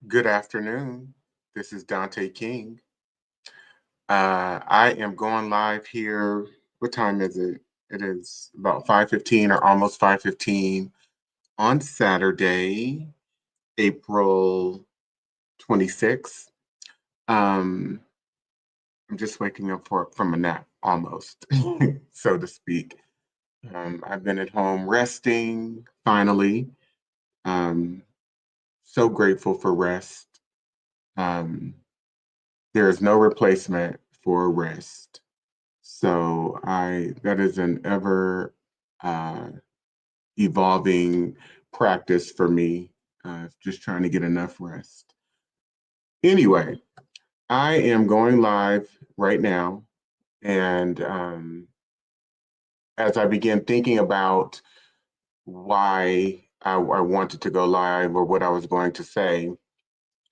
Good afternoon. This is Dante King. I am going live here. What time is it? It is about 5:15 or almost 5:15 on Saturday, April 26th. Um, I'm just waking up from a nap almost, so to speak. I've been at home resting finally. Um, so grateful for rest. Um, there is no replacement for rest. So I that is an ever uh, evolving practice for me, just trying to get enough rest. Anyway, I am going live right now, and as I began thinking about why I wanted to go live or what I was going to say,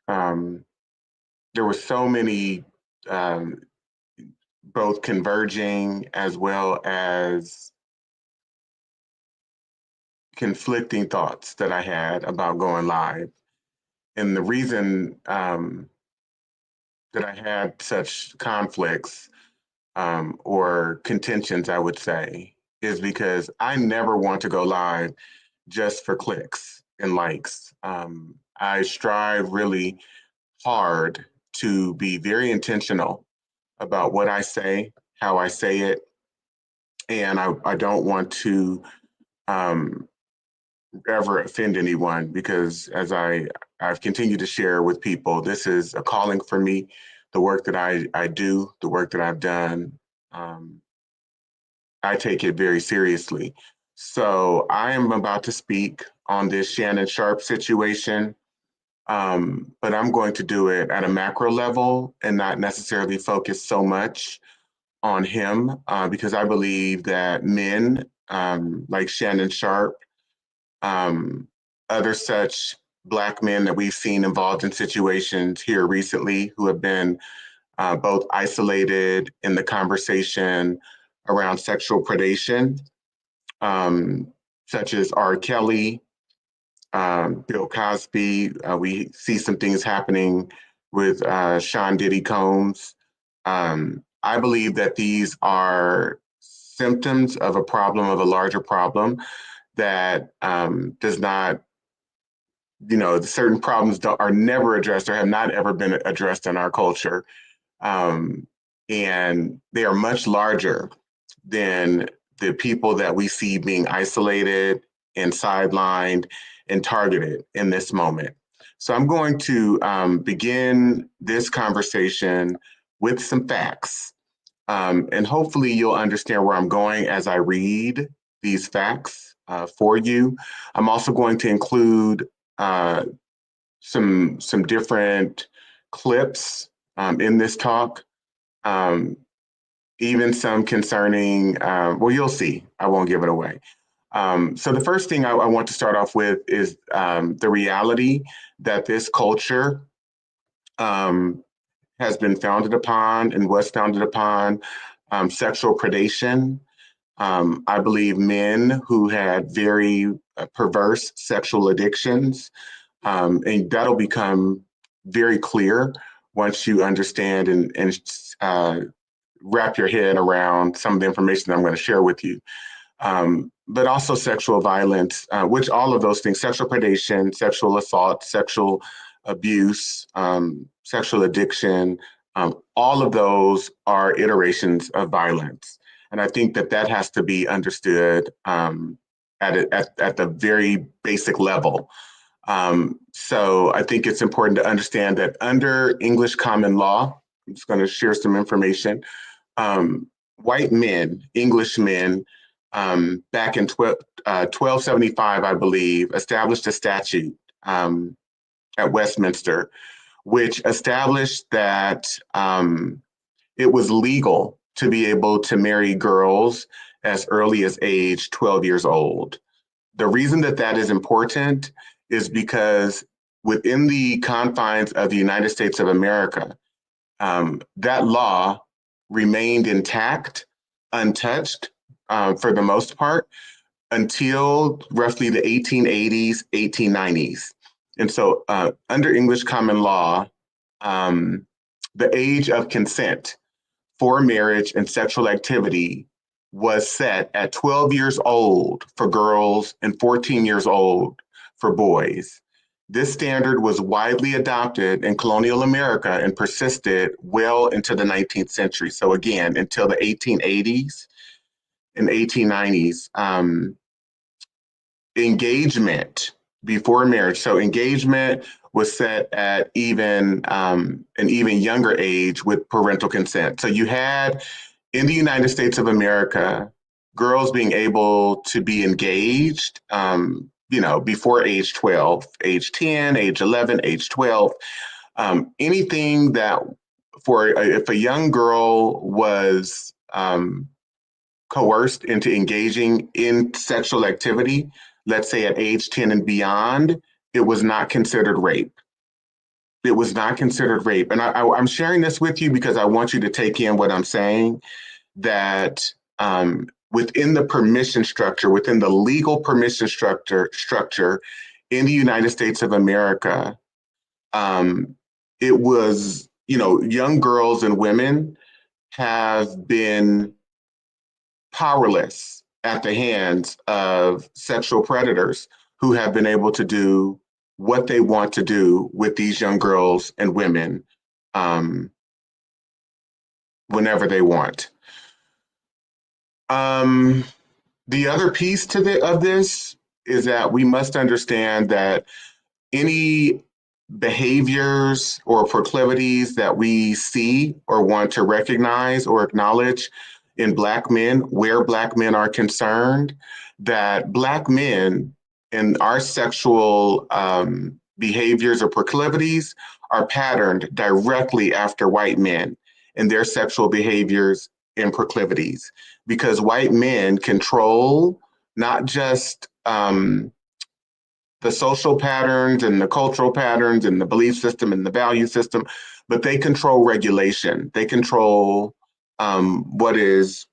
um, there were so many um, both converging as well as conflicting thoughts that I had about going live. And the reason that I had such conflicts or contentions, I would say, is because I never want to go live just for clicks and likes. I strive really hard to be very intentional about what I say, how I say it, and I don't want to um, ever offend anyone because I've continued to share with people, this is a calling for me. The work that I do, the work that I've done, um, I take it very seriously. So I am about to speak on this Shannon Sharpe situation, but I'm going to do it at a macro level and not necessarily focus so much on him because I believe that men like Shannon Sharpe, um, other such Black men that we've seen involved in situations here recently who have been both isolated in the conversation around sexual predation, um, such as R. Kelly, Bill Cosby. We see some things happening with Sean Diddy Combs. I believe that these are symptoms of a problem, of a larger problem that does not, certain problems are never addressed or have not ever been addressed in our culture. Um, and they are much larger than the people that we see being isolated and sidelined and targeted in this moment. So I'm going to begin this conversation with some facts. And hopefully you'll understand where I'm going as I read these facts for you. I'm also going to include uh, some different clips in this talk, um, even some concerning. Well, you'll see. I won't give it away. So the first thing I want to start off with is the reality that this culture um, has been founded upon and was founded upon sexual predation. I believe men who had very perverse sexual addictions, and that'll become very clear once you understand and wrap your head around some of the information that I'm going to share with you. But also sexual violence, which all of those things, sexual predation, sexual assault, sexual abuse, sexual addiction, all of those are iterations of violence. And I think that that has to be understood at the very basic level. So I think it's important to understand that under English common law, I'm just going to share some information. White men, English men, back in 1275, I believe, established a statute at Westminster, which established that it was legal to be able to marry girls as early as age 12 years old. The reason that that is important is because within the confines of the United States of America, that law remained intact, untouched for the most part, until roughly the 1880s, 1890s. And so under English common law, the age of consent for marriage and sexual activity was set at 12 years old for girls and 14 years old for boys. This standard was widely adopted in colonial America and persisted well into the 19th century. So again, until the 1880s and 1890s. Engagement before marriage. So engagement was set at even an even younger age with parental consent. So you had in the United States of America, girls being able to be engaged, before age 12, age 10, age 11, age 12, anything that if a young girl was coerced into engaging in sexual activity, let's say at age 10 and beyond, it was not considered rape. It was not considered rape. And I'm sharing this with you because I want you to take in what I'm saying, that within the permission structure, within the legal permission structure in the United States of America, it was, young girls and women have been powerless at the hands of sexual predators who have been able to do what they want to do with these young girls and women whenever they want. The other piece of this is that we must understand that any behaviors or proclivities that we see or want to recognize or acknowledge in Black men, where Black men are concerned, that Black men and our sexual behaviors or proclivities are patterned directly after white men and their sexual behaviors and proclivities, because white men control not just the social patterns and the cultural patterns and the belief system and the value system, but they control regulation. They control what is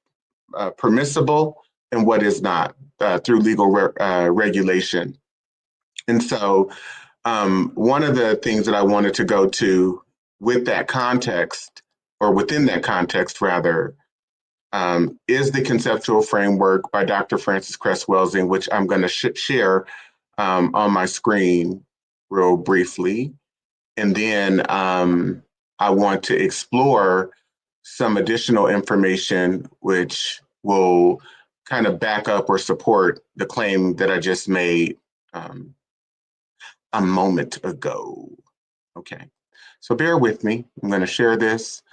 permissible and what is not through legal regulation. And so one of the things that I wanted to go to with that context, or within that context rather, is the conceptual framework by Dr. Frances Cress Welsing, which I'm going to share on my screen real briefly. And then I want to explore some additional information which will kind of back up or support the claim that I just made a moment ago. Okay, so bear with me. I'm going to share this.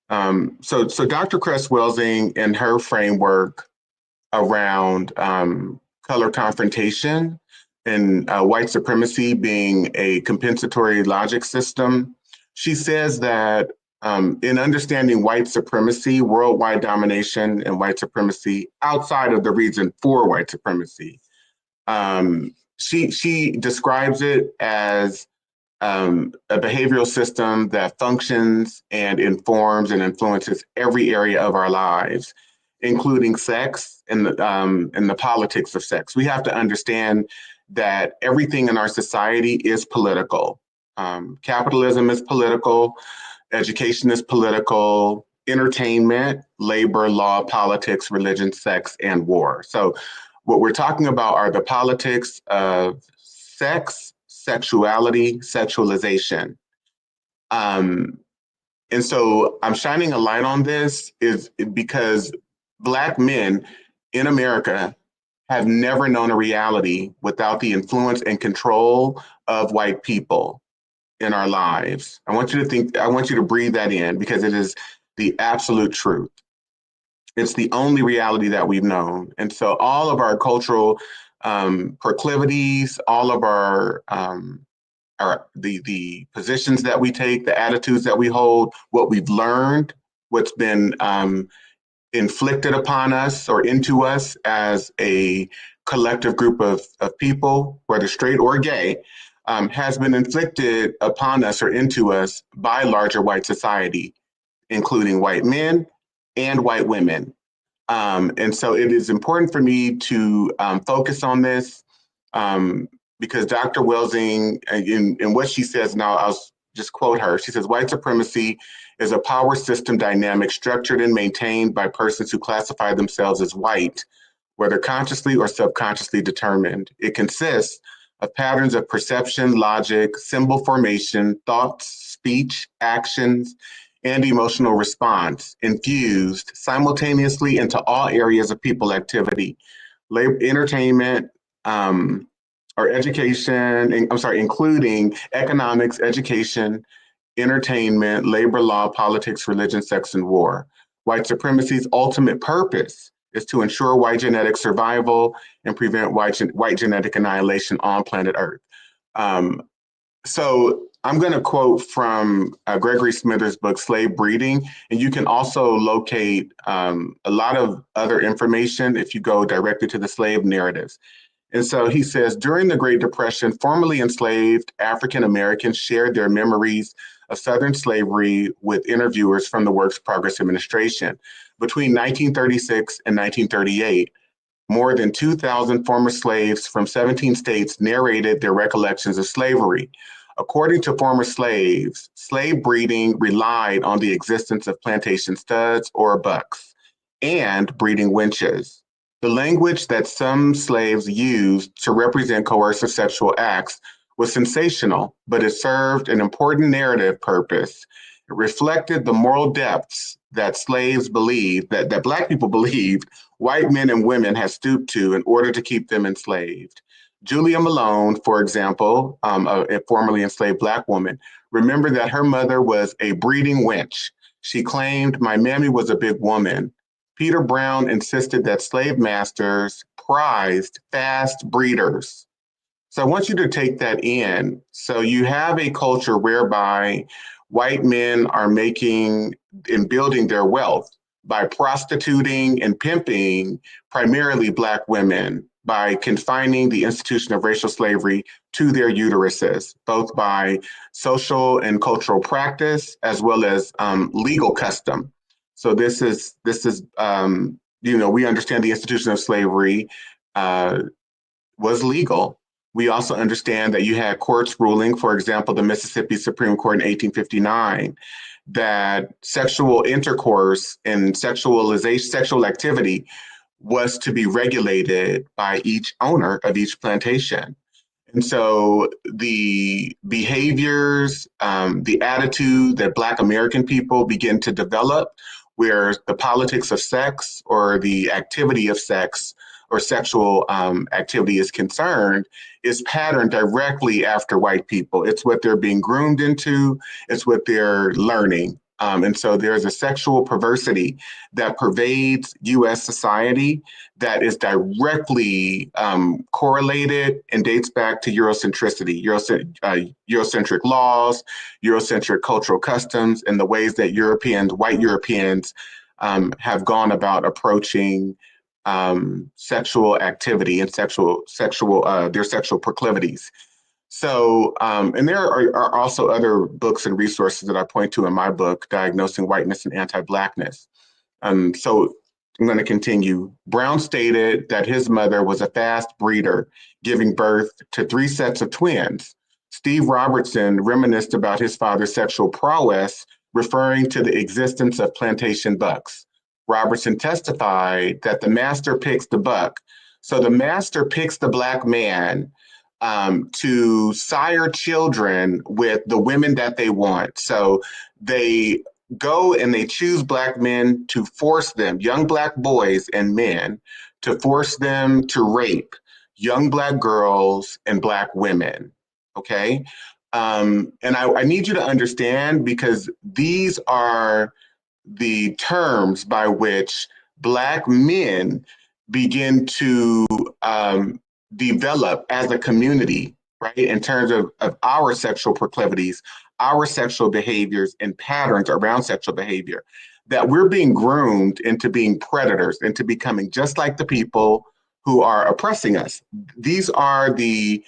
So Dr. Cress Welsing and her framework around color confrontation and white supremacy being a compensatory logic system, she says that in understanding white supremacy, worldwide domination, and white supremacy outside of the reason for white supremacy, she describes it as a behavioral system that functions and informs and influences every area of our lives, including sex and the politics of sex. We have to understand that everything in our society is political. Capitalism is political, education is political, entertainment, labor, law, politics, religion, sex, and war. So what we're talking about are the politics of sex, sexuality, sexualization. And so I'm shining a light on this is because Black men in America have never known a reality without the influence and control of white people in our lives. I want you to breathe that in, because it is the absolute truth. It's the only reality that we've known. And so all of our cultural proclivities, all of our the positions that we take, the attitudes that we hold, what we've learned, what's been inflicted upon us or into us as a collective group of people, whether straight or gay, has been inflicted upon us or into us by larger white society, including white men and white women. And so it is important for me to focus on this because Dr. Welsing, in what she says now, I'll just quote her. She says, white supremacy is a power system dynamic structured and maintained by persons who classify themselves as white, whether consciously or subconsciously determined. It consists of patterns of perception, logic, symbol formation, thoughts, speech, actions, and emotional response infused simultaneously into all areas of people activity, labor, entertainment, or education, including economics, education, entertainment, labor law, politics, religion, sex, and war. White supremacy's ultimate purpose is to ensure white genetic survival and prevent white genetic annihilation on planet Earth. Um, so I'm going to quote from Gregory Smithers' book, Slave Breeding, and you can also locate a lot of other information if you go directly to the slave narratives. And so he says, during the Great Depression, formerly enslaved African Americans shared their memories of Southern slavery with interviewers from the Works Progress Administration. Between 1936 and 1938, more than 2,000 former slaves from 17 states narrated their recollections of slavery. According to former slaves, slave breeding relied on the existence of plantation studs or bucks and breeding wenches. The language that some slaves used to represent coercive sexual acts was sensational, but it served an important narrative purpose. It reflected the moral depths that slaves believed, that Black people believed white men and women had stooped to in order to keep them enslaved. Julia Malone, for example, a formerly enslaved Black woman, remembered that her mother was a breeding wench. She claimed, my mammy was a big woman. Peter Brown insisted that slave masters prized fast breeders. So I want you to take that in. So you have a culture whereby white men are making and building their wealth by prostituting and pimping primarily Black women, by confining the institution of racial slavery to their uteruses, both by social and cultural practice as well as legal custom. So we understand the institution of slavery was legal. We also understand that you had courts ruling, for example, the Mississippi Supreme Court in 1859, that sexual intercourse and sexual activity was to be regulated by each owner of each plantation. And so the behaviors, the attitude that Black American people begin to develop, where the politics of sex or the activity of sex or sexual activity is concerned, is patterned directly after white people. It's what they're being groomed into, it's what they're learning. And so there's a sexual perversity that pervades US society that is directly correlated and dates back to Eurocentricity, Eurocentric laws, Eurocentric cultural customs, and the ways that white Europeans have gone about approaching sexual activity and their sexual proclivities. So, and there are also other books and resources that I point to in my book, Diagnosing Whiteness and Anti-Blackness. So I'm going to continue. Brown stated that his mother was a fast breeder, giving birth to 3 sets of twins. Steve Robertson reminisced about his father's sexual prowess, referring to the existence of plantation bucks. Robertson testified that the master picks the buck. So the master picks the Black man to sire children with the women that they want. So they go and they choose Black men to force them, young Black boys and men, to force them to rape young Black girls and Black women. Okay. And I need you to understand, because these are the terms by which Black men begin to develop as a community, right? In terms of our sexual proclivities, our sexual behaviors and patterns around sexual behavior, that we're being groomed into being predators, into becoming just like the people who are oppressing us. These are the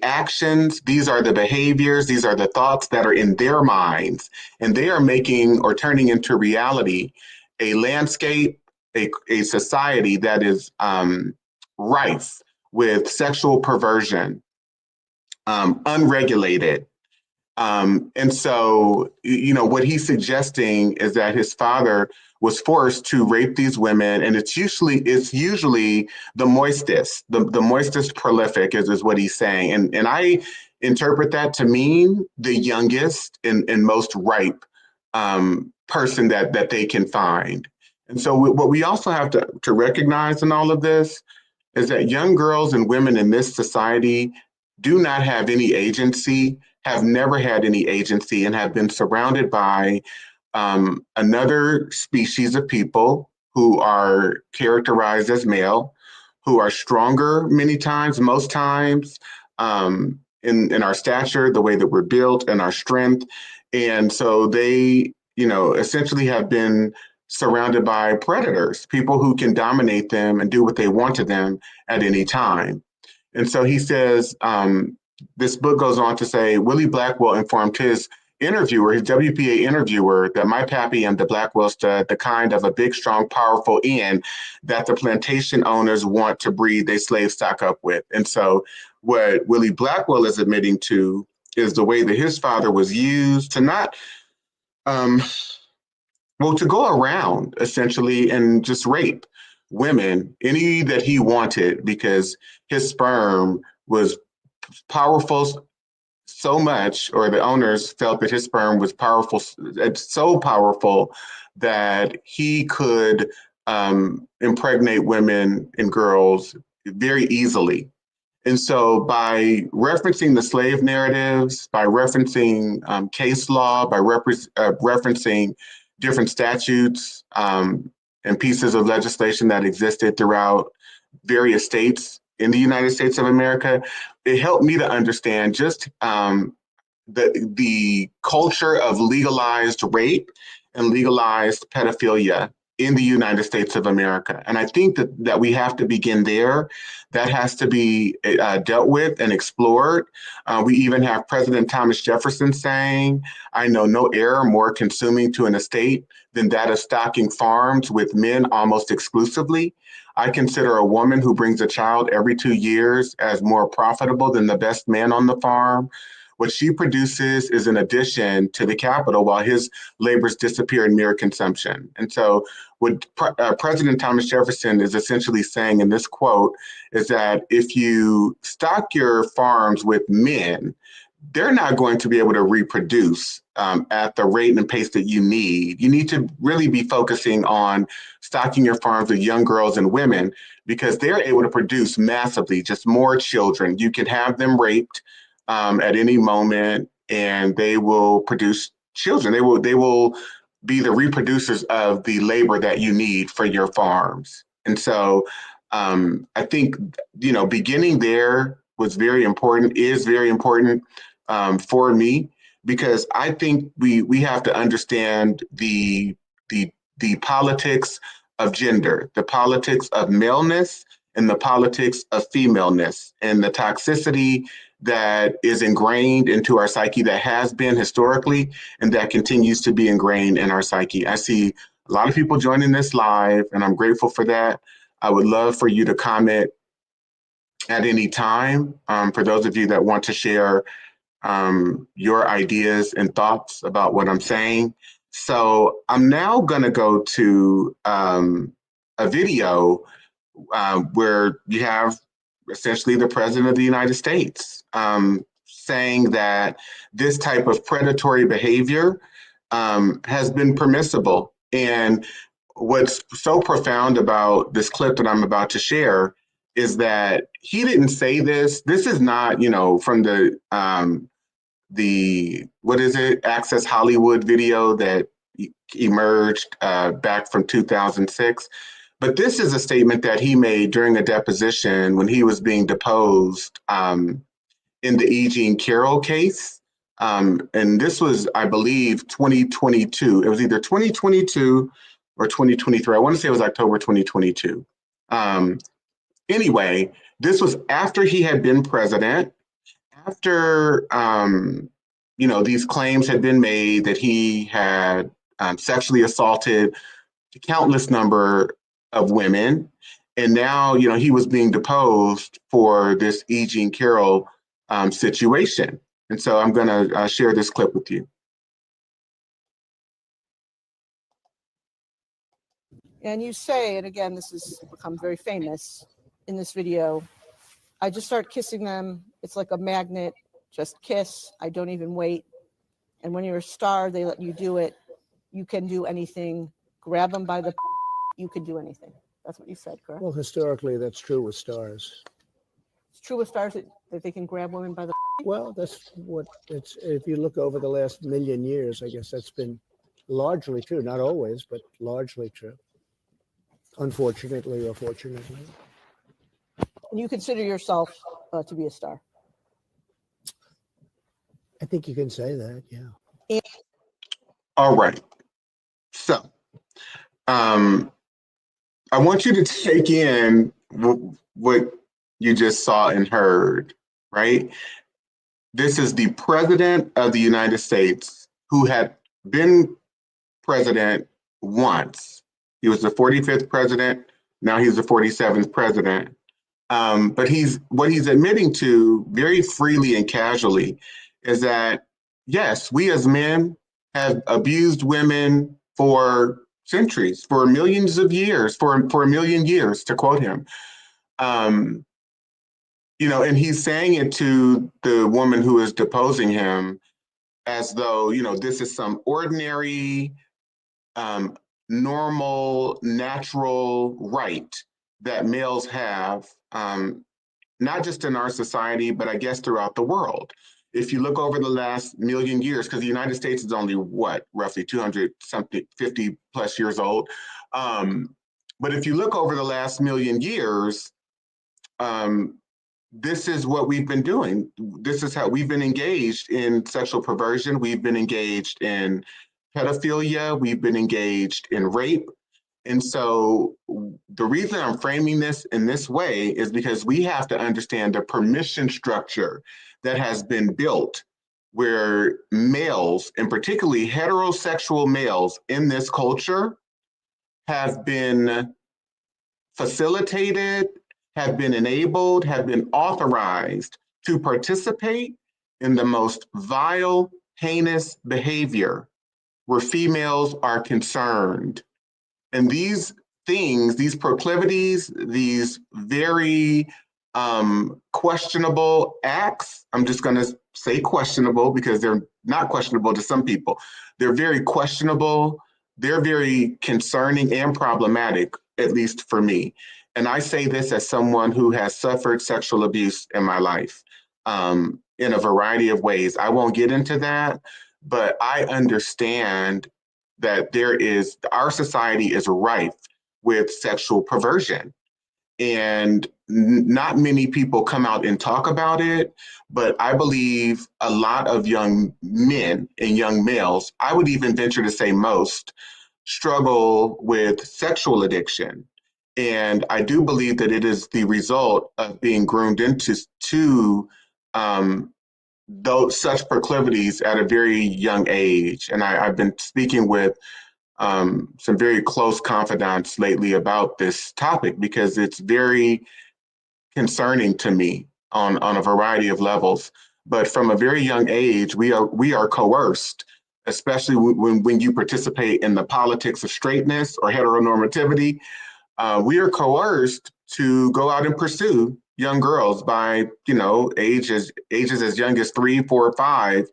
actions, these are the behaviors, these are the thoughts that are in their minds, and they are making or turning into reality a landscape, a society that is rife with sexual perversion, unregulated. And so, what he's suggesting is that his father was forced to rape these women, and it's usually the moistest, the moistest prolific is what he's saying, and I interpret that to mean the youngest and most ripe person that they can find. And so, what we also have to recognize in all of this is that young girls and women in this society do not have any agency, have never had any agency, and have been surrounded by another species of people who are characterized as male, who are stronger many times, most times, in our stature, the way that we're built, and our strength. And so they, essentially have been surrounded by predators, people who can dominate them and do what they want to them at any time. And so he says, this book goes on to say, Willie Blackwell informed his interviewer, his WPA interviewer, that my pappy and the Blackwell stud, the kind of a big, strong, powerful end that the plantation owners want to breed their slave stock up with. And so what Willie Blackwell is admitting to is the way that his father was used to not, um, well, to go around essentially and just rape women, any that he wanted, because his sperm was powerful so much, or the owners felt that his sperm was powerful, it's so powerful that he could impregnate women and girls very easily. And so, by referencing the slave narratives, by referencing case law, by referencing different statutes and pieces of legislation that existed throughout various states in the United States of America, it helped me to understand just the culture of legalized rape and legalized pedophilia in the United States of America. And I think that we have to begin there. That has to be dealt with and explored. We even have President Thomas Jefferson saying, I know no error more consuming to an estate than that of stocking farms with men almost exclusively. I consider a woman who brings a child every 2 years as more profitable than the best man on the farm. What she produces is an addition to the capital while his labors disappear in mere consumption. And so, what President Thomas Jefferson is essentially saying in this quote is that if you stock your farms with men, they're not going to be able to reproduce at the rate and pace that you need. You need to really be focusing on stocking your farms with young girls and women because they're able to produce massively, just more children. You can have them raped at any moment, and they will produce children. They will be the reproducers of the labor that you need for your farms. And so I think beginning there was very important, is very important for me, because I think we have to understand the politics of gender, the politics of maleness, and the politics of femaleness, and the toxicity that is ingrained into our psyche, that has been historically, and that continues to be ingrained in our psyche. I see a lot of people joining this live, and I'm grateful for that. I would love for you to comment at any time. For those of you that want to share your ideas and thoughts about what I'm saying. So I'm now going to go to a video where you have essentially the President of the United States saying that this type of predatory behavior has been permissible. And what's so profound about this clip that I'm about to share is that he didn't say this. This is not, from the what is it, Access Hollywood video that emerged back from 2006. But this is a statement that he made during a deposition when he was being deposed in the E. Jean Carroll case. And this was, I believe, 2022. It was either 2022 or 2023. I want to say it was October 2022. Anyway, this was after he had been president, after these claims had been made that he had sexually assaulted a countless number of women, and now he was being deposed for this E. Jean Carroll situation. And so I'm going to share this clip with you. And you say, and again, this has become very famous in this video, I just start kissing them. It's like a magnet, just kiss. I don't even wait. And when you're a star, they let you do it. You can do anything. Grab them by the, you can do anything. That's what you said, correct? Well, historically, that's true with stars. It's true with stars that they can grab women by the. Well, that's what it's, if you look over the last million years, I guess that's been largely true. Not always, but largely true. Unfortunately or fortunately. And you consider yourself to be a star? I think you can say that, yeah. All right. So, I want you to take in what you just saw and heard, right? This is the president of the United States who had been president once. He was the 45th president. Now he's the 47th president. But what he's admitting to very freely and casually is that, yes, we as men have abused women for centuries, for millions of years, for a million years, to quote him. And he's saying it to the woman who is deposing him as though, this is some ordinary, normal, natural right that males have, not just in our society, but I guess throughout the world. If you look over the last million years, because the United States is only roughly 200 something, 50 plus years old. But if you look over the last million years, this is what we've been doing. This is how we've been engaged in sexual perversion. We've been engaged in pedophilia. We've been engaged in rape. And so the reason I'm framing this in this way is because we have to understand the permission structure that has been built where males, and particularly heterosexual males in this culture, have been facilitated, have been enabled, have been authorized to participate in the most vile, heinous behavior where females are concerned. And these things, these proclivities, these very questionable acts, I'm just going to say questionable because they're not questionable to some people. They're very questionable. They're very concerning and problematic, at least for me. And I say this as someone who has suffered sexual abuse in my life in a variety of ways. I won't get into that, but I understand that our society is rife with sexual perversion. And not many people come out and talk about it, but I believe a lot of young men and young males, I would even venture to say most, struggle with sexual addiction. And I do believe that it is the result of being groomed into those such proclivities at a very young age. And I've been speaking with some very close confidants lately about this topic because it's very concerning to me on a variety of levels. But from a very young age, we are coerced, especially when you participate in the politics of straightness or heteronormativity. We are coerced to go out and pursue young girls by, ages as young as 3, 4, or 5.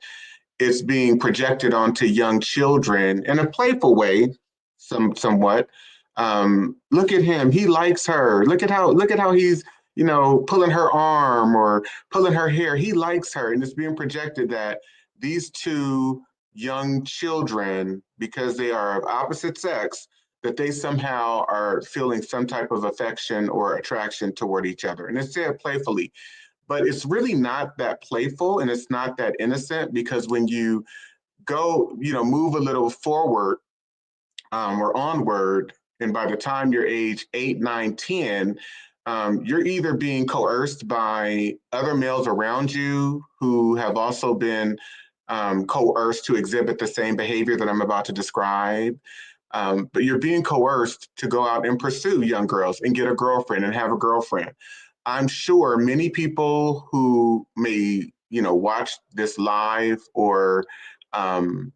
It's being projected onto young children in a playful way, somewhat. Look at him; he likes her. Look at how he's, pulling her arm or pulling her hair. He likes her, and it's being projected that these two young children, because they are of opposite sex, that they somehow are feeling some type of affection or attraction toward each other, and it's said playfully. But it's really not that playful and it's not that innocent because when you go, move a little forward or onward, and by the time you're age 8, 9, 10, you're either being coerced by other males around you who have also been coerced to exhibit the same behavior that I'm about to describe. But you're being coerced to go out and pursue young girls and get a girlfriend and have a girlfriend. I'm sure many people who may, watch this live or, um,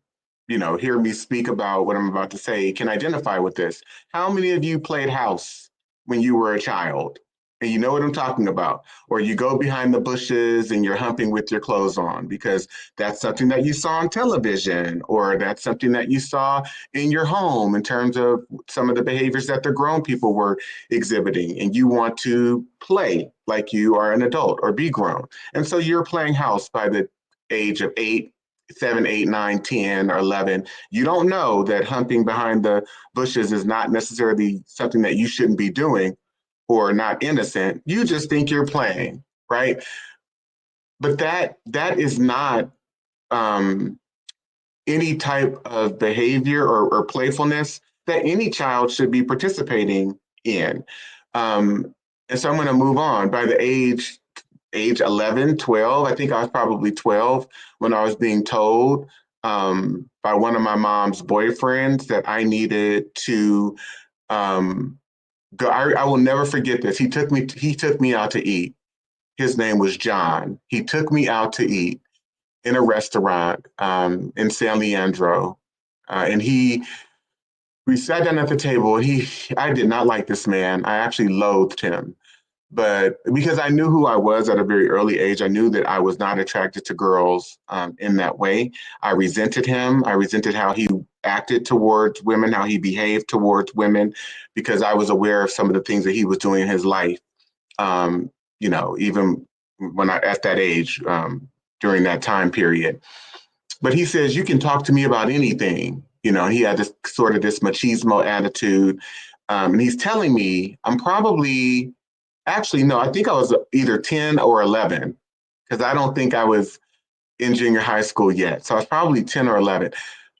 hear me speak about what I'm about to say can identify with this. How many of you played house when you were a child? And you know what I'm talking about. Or you go behind the bushes and you're humping with your clothes on because that's something that you saw on television, or that's something that you saw in your home in terms of some of the behaviors that the grown people were exhibiting. And you want to play like you are an adult or be grown. And so you're playing house by the age of 8, 7, 8, 9, 10, or 11. You don't know that humping behind the bushes is not necessarily something that you shouldn't be doing or not innocent. You just think you're playing, right? But that is not um, any type of behavior or playfulness that any child should be participating in. And so I'm going to move on. By the age 11, 12, I think I was probably 12 when I was being told by one of my mom's boyfriends that I needed to go. I will never forget this. He took me out to eat. His name was John. He took me out to eat in a restaurant in San Leandro. And we sat down at the table. I did not like this man. I actually loathed him. But because I knew who I was at a very early age, I knew that I was not attracted to girls in that way. I resented him. I resented how he acted towards women, how he behaved towards women, because I was aware of some of the things that he was doing in his life. Even when I at that age, during that time period. But he says, you can talk to me about anything. He had this sort of this machismo attitude. And he's telling me I'm probably, actually, no, I think I was either 10 or 11, because I don't think I was in junior high school yet. So I was probably 10 or 11.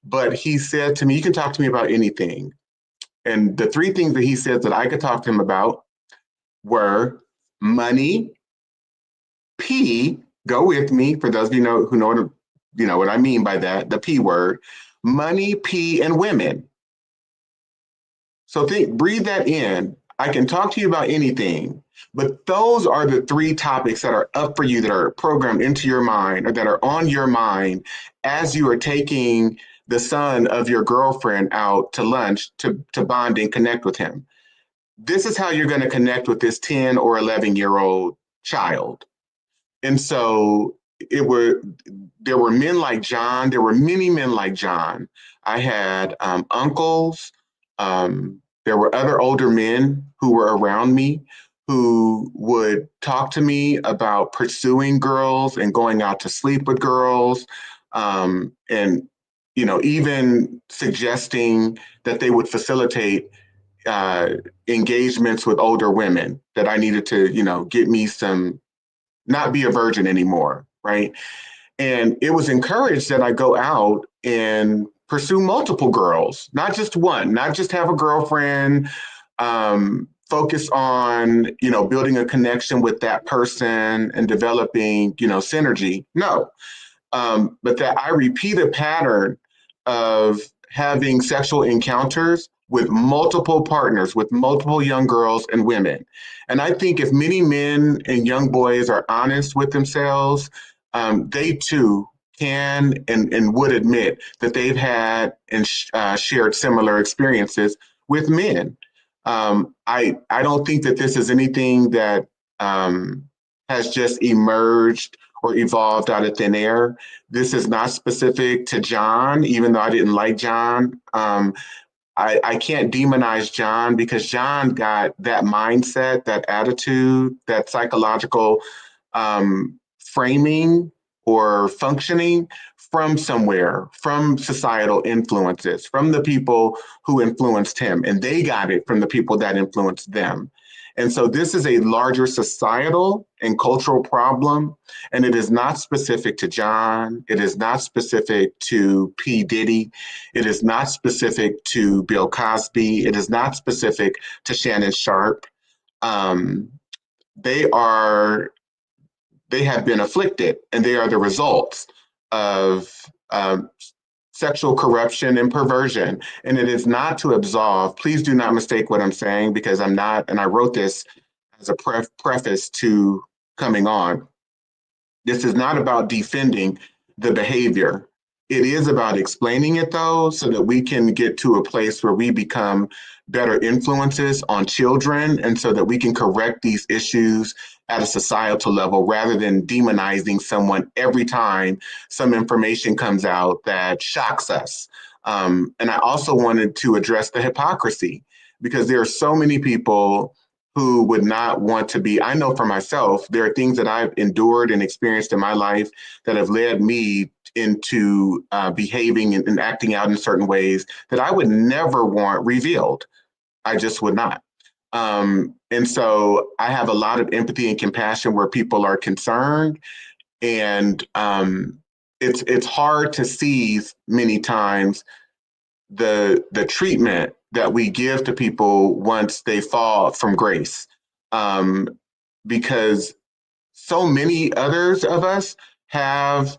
But he said to me, you can talk to me about anything. And the three things that he said that I could talk to him about were money, P, go with me, for those of who know what I mean by that, the P word, money, P, and women. So breathe that in. I can talk to you about anything, but those are the three topics that are up for you, that are programmed into your mind, or that are on your mind as you are taking the son of your girlfriend out to lunch to bond and connect with him. This is how you're going to connect with this 10 or 11-year-old child. And so there were men like John. There were many men like John. I had uncles. There were other older men who were around me who would talk to me about pursuing girls and going out to sleep with girls, and even suggesting that they would facilitate engagements with older women, that I needed to get me some, not be a virgin anymore, right? And it was encouraged that I go out and pursue multiple girls, not just one, not just have a girlfriend, focus on, building a connection with that person and developing, synergy. No, but that I repeat a pattern of having sexual encounters with multiple partners, with multiple young girls and women. And I think if many men and young boys are honest with themselves, they too can and would admit that they've had and shared similar experiences with men. I don't think that this is anything that has just emerged or evolved out of thin air. This is not specific to John, even though I didn't like John. I can't demonize John, because John got that mindset, that attitude, that psychological framing or functioning from somewhere, from societal influences, from the people who influenced him. And they got it from the people that influenced them. And so this is a larger societal and cultural problem, and it is not specific to John. It is not specific to P. Diddy. It is not specific to Bill Cosby. It is not specific to Shannon Sharpe. Um, they have been afflicted, and they are the results of sexual corruption and perversion. And it is not to absolve. Please do not mistake what I'm saying, because I'm not, and I wrote this as a preface to coming on. This is not about defending the behavior. It is about explaining it, though, so that we can get to a place where we become better influences on children and so that we can correct these issues at a societal level rather than demonizing someone every time some information comes out that shocks us. And I also wanted to address the hypocrisy because there are so many people who would not want to be. I know for myself, there are things that I've endured and experienced in my life that have led me into behaving and acting out in certain ways that I would never want revealed. I just would not. And so I have a lot of empathy and compassion where people are concerned. And it's hard to seize many times the treatment that we give to people once they fall from grace, because so many others of us have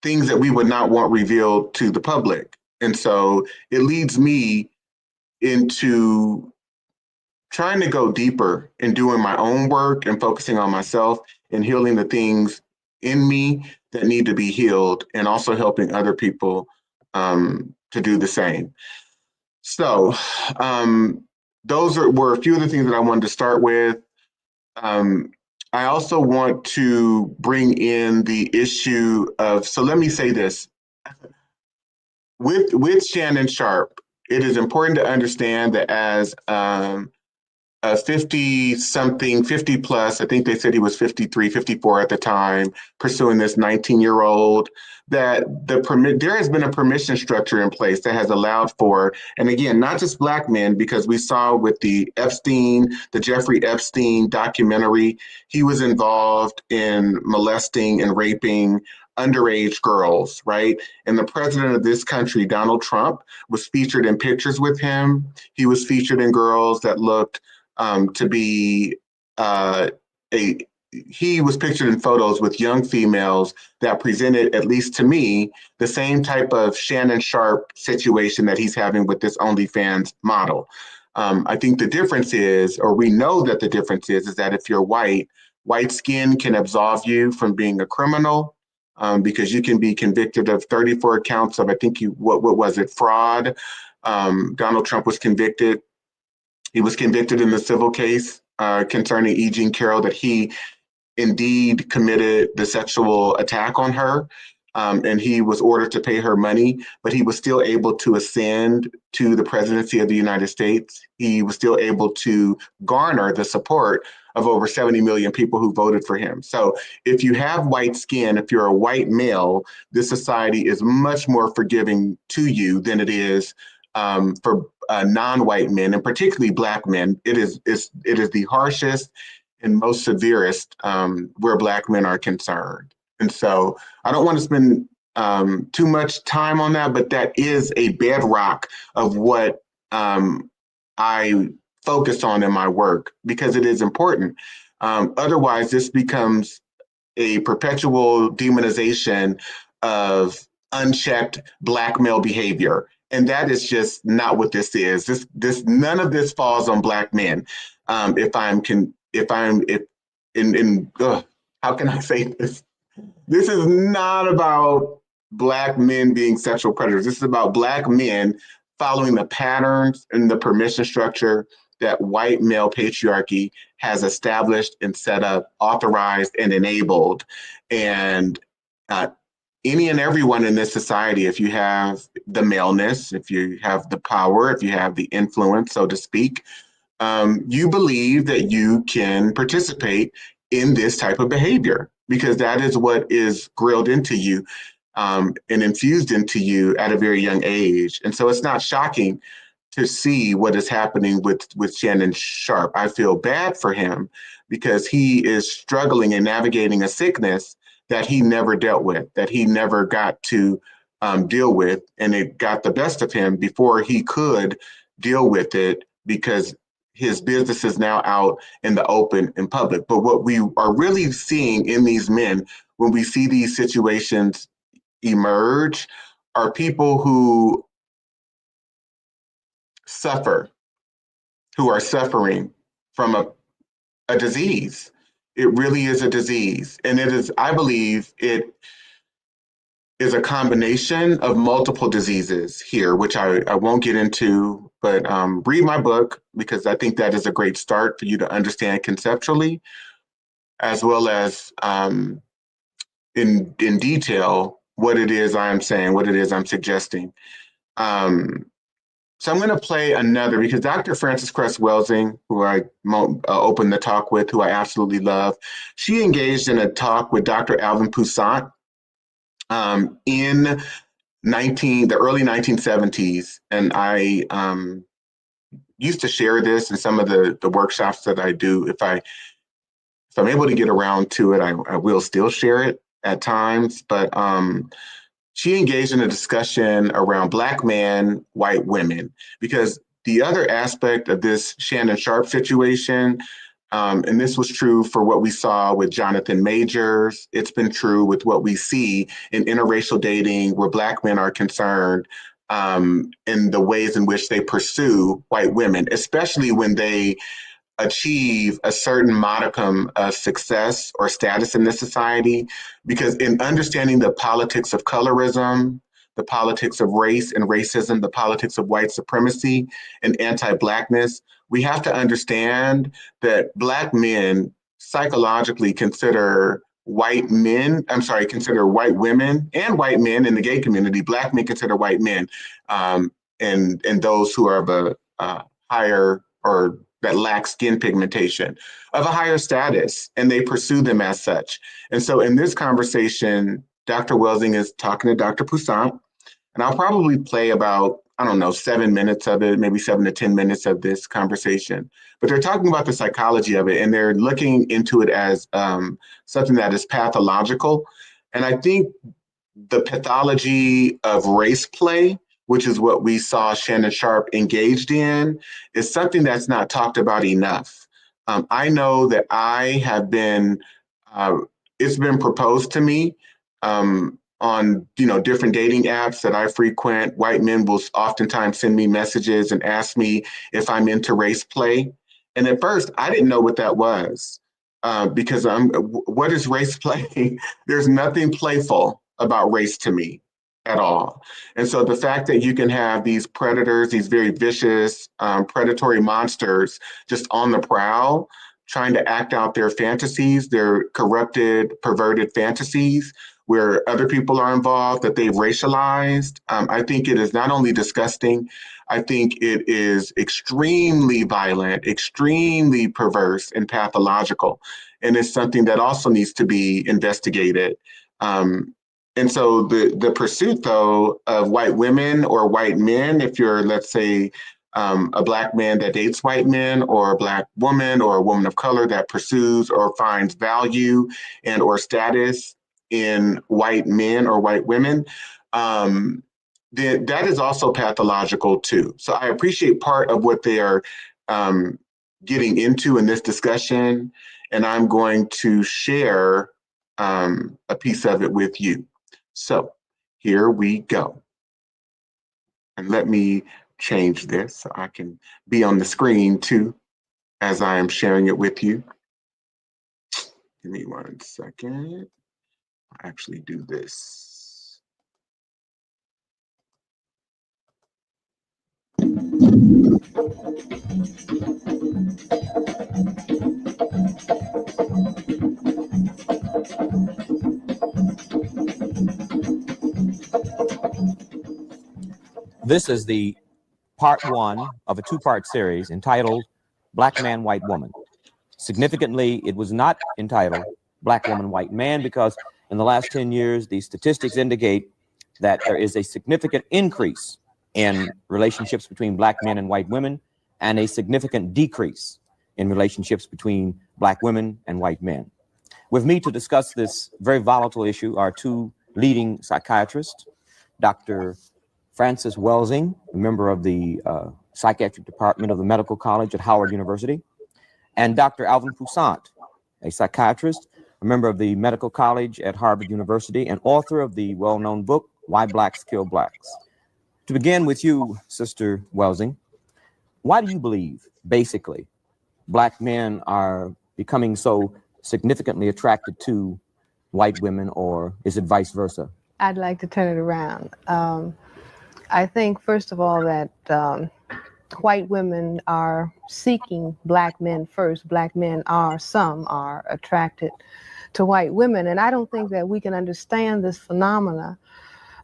things that we would not want revealed to the public, and so it leads me into trying to go deeper in doing my own work and focusing on myself and healing the things in me that need to be healed, and also helping other people to do the same. So, were a few of the things that I wanted to start with. Um, I also want to bring in the issue of, so let me say this. With Shannon Sharpe, it is important to understand that as a 50 something, 50 plus, I think they said he was 53, 54 at the time, pursuing this 19-year-old, that there has been a permission structure in place that has allowed for, and again, not just Black men, because we saw with the Jeffrey Epstein documentary, he was involved in molesting and raping underage girls, right? And the president of this country, Donald Trump, was featured in pictures with him. He was featured in girls that looked to be he was pictured in photos with young females that presented, at least to me, the same type of Shannon Sharpe situation that he's having with this OnlyFans model. I think the difference is, or we know that the difference is that if you're white skin can absolve you from being a criminal, because you can be convicted of 34 counts of, I think what was it, fraud. Donald Trump was convicted. He was convicted in the civil case concerning E. Jean Carroll, that he indeed committed the sexual attack on her. And he was ordered to pay her money, but he was still able to ascend to the presidency of the United States. He was still able to garner the support of over 70 million people who voted for him. So if you have white skin, if you're a white male, this society is much more forgiving to you than it is for non-white men, and particularly Black men. It is the harshest and most severest where Black men are concerned. And so I don't want to spend too much time on that, but that is a bedrock of what I focus on in my work, because it is important. Otherwise, this becomes a perpetual demonization of unchecked Black male behavior. And that is just not what this is. This none of this falls on Black men. How can I say this? This is not about Black men being sexual predators. This is about Black men following the patterns and the permission structure that white male patriarchy has established and set up, authorized and enabled. And any and everyone in this society, if you have the maleness, if you have the power, if you have the influence, so to speak, you believe that you can participate in this type of behavior because that is what is grilled into you and infused into you at a very young age. And so it's not shocking to see what is happening with Shannon Sharpe. I feel bad for him because he is struggling and navigating a sickness that he never dealt with, that he never got to deal with. And it got the best of him before he could deal with it because his business is now out in the open in public. But what we are really seeing in these men, when we see these situations emerge, are people who are suffering from a a disease. It really is a disease. And it is, I believe, it is a combination of multiple diseases here, which I won't get into, but read my book because I think that is a great start for you to understand conceptually, as well as in detail what it is I'm saying, what it is I'm suggesting. So I'm going to play another because Dr. Frances Cress Welsing, who I opened the talk with, who I absolutely love, she engaged in a talk with Dr. Alvin Toussaint in the early 1970s, and I used to share this in some of the workshops that I do. If I'm able to get around to it, I will still share it at times. But she engaged in a discussion around Black men, white women, because the other aspect of this Shannon Sharpe situation, and this was true for what we saw with Jonathan Majors. It's been true with what we see in interracial dating where Black men are concerned in the ways in which they pursue white women, especially when they achieve a certain modicum of success or status in this society. Because in understanding the politics of colorism, the politics of race and racism, the politics of white supremacy and anti-Blackness, we have to understand that Black men psychologically consider consider white women and white men in the gay community. Black men consider white men and those who are of a higher or that lack skin pigmentation of a higher status, and they pursue them as such. And so in this conversation, Dr. Welsing is talking to Dr. Toussaint, and I'll probably play about, 7 minutes of it, maybe 7 to 10 minutes of this conversation. But they're talking about the psychology of it, and they're looking into it as something that is pathological. And I think the pathology of race play, which is what we saw Shannon Sharpe engaged in, is something that's not talked about enough. I know that I have been, it's been proposed to me on different dating apps that I frequent. White men will oftentimes send me messages and ask me if I'm into race play. And at first, I didn't know what that was because what is race play? There's nothing playful about race to me at all. And so the fact that you can have these predators, these very vicious, predatory monsters just on the prowl, trying to act out their fantasies, their corrupted, perverted fantasies, where other people are involved that they've racialized, I think it is not only disgusting, I think it is extremely violent, extremely perverse and pathological. And it's something that also needs to be investigated. And so the pursuit, though, of white women or white men, if you're, let's say, a Black man that dates white men, or a Black woman or a woman of color that pursues or finds value and or status in white men or white women, that is also pathological too. So I appreciate part of what they are getting into in this discussion, and I'm going to share a piece of it with you. So here we go. And let me change this so I can be on the screen too as I am sharing it with you. Give me 1 second. I'll actually do this. This is the part one of a two-part series entitled Black Man, White Woman. Significantly, it was not entitled Black Woman, White Man because in the last 10 years, the statistics indicate that there is a significant increase in relationships between Black men and white women and a significant decrease in relationships between Black women and white men. With me to discuss this very volatile issue are two leading psychiatrists, Dr. Frances Welsing, a member of the psychiatric department of the Medical College at Howard University, and Dr. Alvin Toussaint, a psychiatrist, a member of the Medical College at Harvard University, and author of the well-known book, Why Blacks Kill Blacks. To begin with you, Sister Welsing, why do you believe, basically, Black men are becoming so significantly attracted to white women, or is it vice versa? I'd like to turn it around. I think, first of all, that white women are seeking black men first. Black men some are attracted to white women. And I don't think that we can understand this phenomena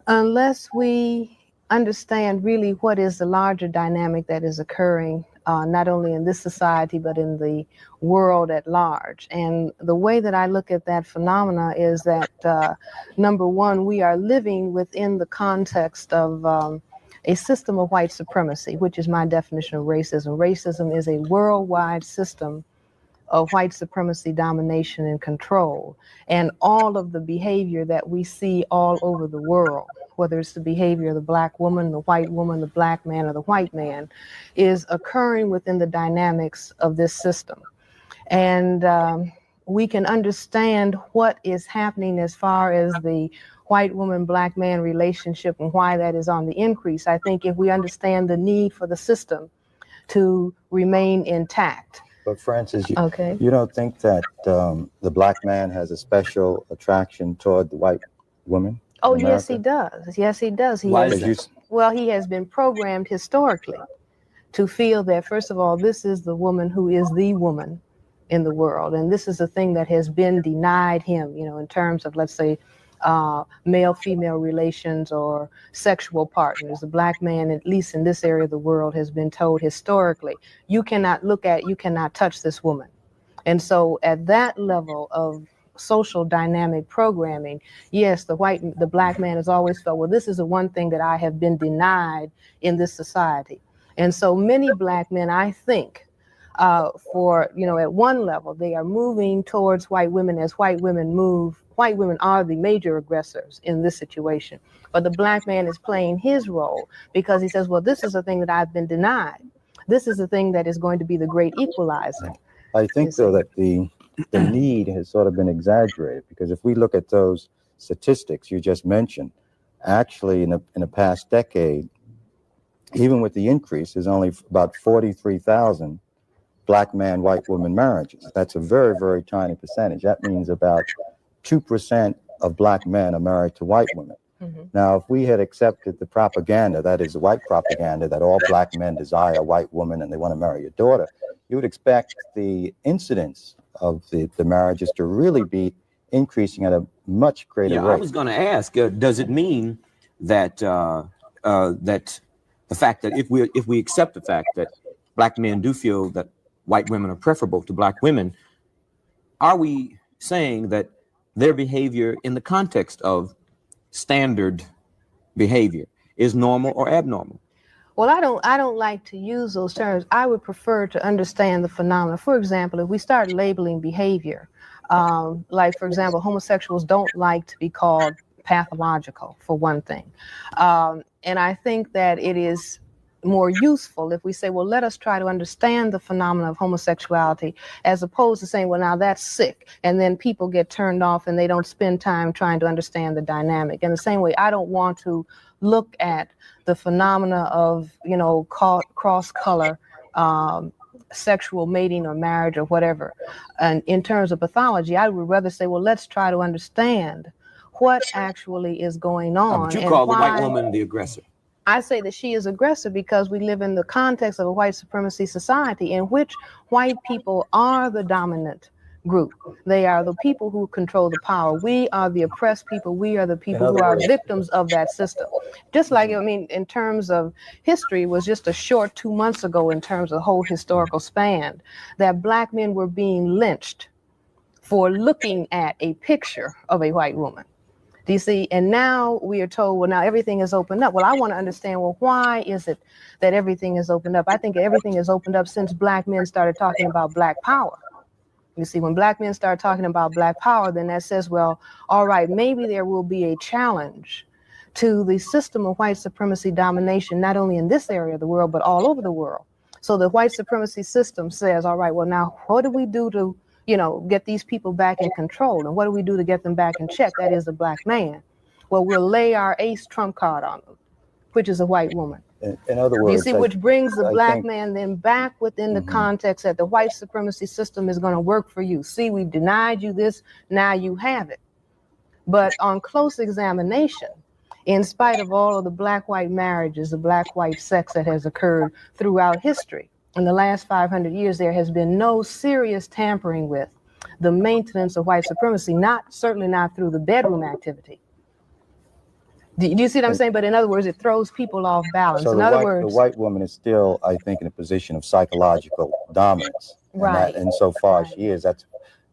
unless we understand really what is the larger dynamic that is occurring, not only in this society, but in the world at large. And the way that I look at that phenomena is that, number one, we are living within the context of a system of white supremacy, which is my definition of racism. Racism is a worldwide system of white supremacy, domination, and control. And all of the behavior that we see all over the world, whether it's the behavior of the black woman, the white woman, the black man, or the white man, is occurring within the dynamics of this system. And we can understand what is happening as far as the white woman, black man relationship and why that is on the increase. I think if we understand the need for the system to remain intact. But Francis, Okay. you don't think that the black man has a special attraction toward the white woman? Oh, in yes, he America? does. Yes, he does. Why is Because Well, he has been programmed historically to feel that, first of all, this is the woman who is the woman in the world. And this is a thing that has been denied him, in terms of, let's say, male-female relations or sexual partners. The black man, at least in this area of the world, has been told historically, you cannot touch this woman. And so at that level of social dynamic programming, yes, the black man has always felt, well, this is the one thing that I have been denied in this society. And so many black men, I think, at one level, they are moving towards white women as white women move. White women are the major aggressors in this situation. But the black man is playing his role because he says, well, this is a thing that I've been denied. This is the thing that is going to be the great equalizer. I think, though, that the need has sort of been exaggerated, because if we look at those statistics you just mentioned, actually in the past decade, even with the increase, there's only about 43,000 black man, white woman marriages. That's a very, very tiny percentage. That means about 2% of black men are married to white women. Mm-hmm. Now, if we had accepted the propaganda, that is the white propaganda, that all black men desire a white woman and they want to marry your daughter, you would expect the incidence of the marriages to really be increasing at a much greater rate. I was going to ask, does it mean that that the fact that if we accept the fact that black men do feel that white women are preferable to black women, are we saying that their behavior in the context of standard behavior is normal or abnormal? Well, I don't like to use those terms. I would prefer to understand the phenomena. For example, if we start labeling behavior, like, for example, homosexuals don't like to be called pathological, for one thing. And I think that it is more useful if we say, well, let us try to understand the phenomena of homosexuality, as opposed to saying, well, now that's sick. And then people get turned off and they don't spend time trying to understand the dynamic. In the same way, I don't want to look at the phenomena of, cross-color sexual mating or marriage or whatever. And in terms of pathology, I would rather say, well, let's try to understand what actually is going on. But you call the white woman the aggressor. I say that she is aggressive because we live in the context of a white supremacy society in which white people are the dominant group. They are the people who control the power. We are the oppressed people. We are the people who are victims of that system. Just like, in terms of history, it was just a short 2 months ago in terms of the whole historical span that black men were being lynched for looking at a picture of a white woman. Do you see? And now we are told, well, now everything is opened up. Well, I want to understand, well, why is it that everything is opened up? I think everything is opened up since black men started talking about black power. You see, when black men start talking about black power, then that says, well, all right, maybe there will be a challenge to the system of white supremacy domination, not only in this area of the world, but all over the world. So the white supremacy system says, all right, well, now what do we do to get these people back in control? And what do we do to get them back in check? That is the black man. Well, we'll lay our ace trump card on them, which is a white woman. In other You words, see, which brings the I black think- man then back within the Mhm. context that the white supremacy system is going to work for you. See, we've denied you this, now you have it. But on close examination, in spite of all of the black-white marriages, the black-white sex that has occurred throughout history, in the last 500 years, there has been no serious tampering with the maintenance of white supremacy, certainly not through the bedroom activity. Do you see what I'm saying? But in other words, it throws people off balance. So In the other the words, white woman is still, I think, in a position of psychological dominance. Right. And so far Right. she is, that's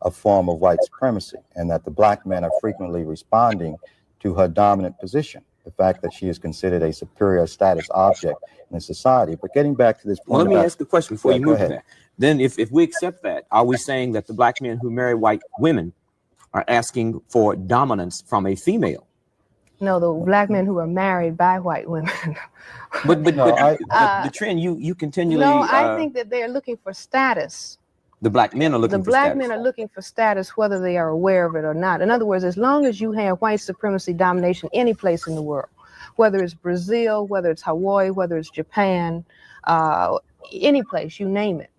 a form of white supremacy, and that the black men are frequently responding to her dominant position, the fact that she is considered a superior status object in society. But getting back to this point, Well, let me ask the question before you go move to ahead. that. Then if we accept that, are we saying that the black men who marry white women are asking for dominance from a female? no, the black men who are married by white women. But No, the trend you continually No, I think that they're looking for status. the black men are The looking for black status. men are looking for status whether they are aware of it or not. In other words, as long as you have white supremacy domination any place in the world, whether it's Brazil, whether it's Hawaii, whether it's Japan, any place, you name it,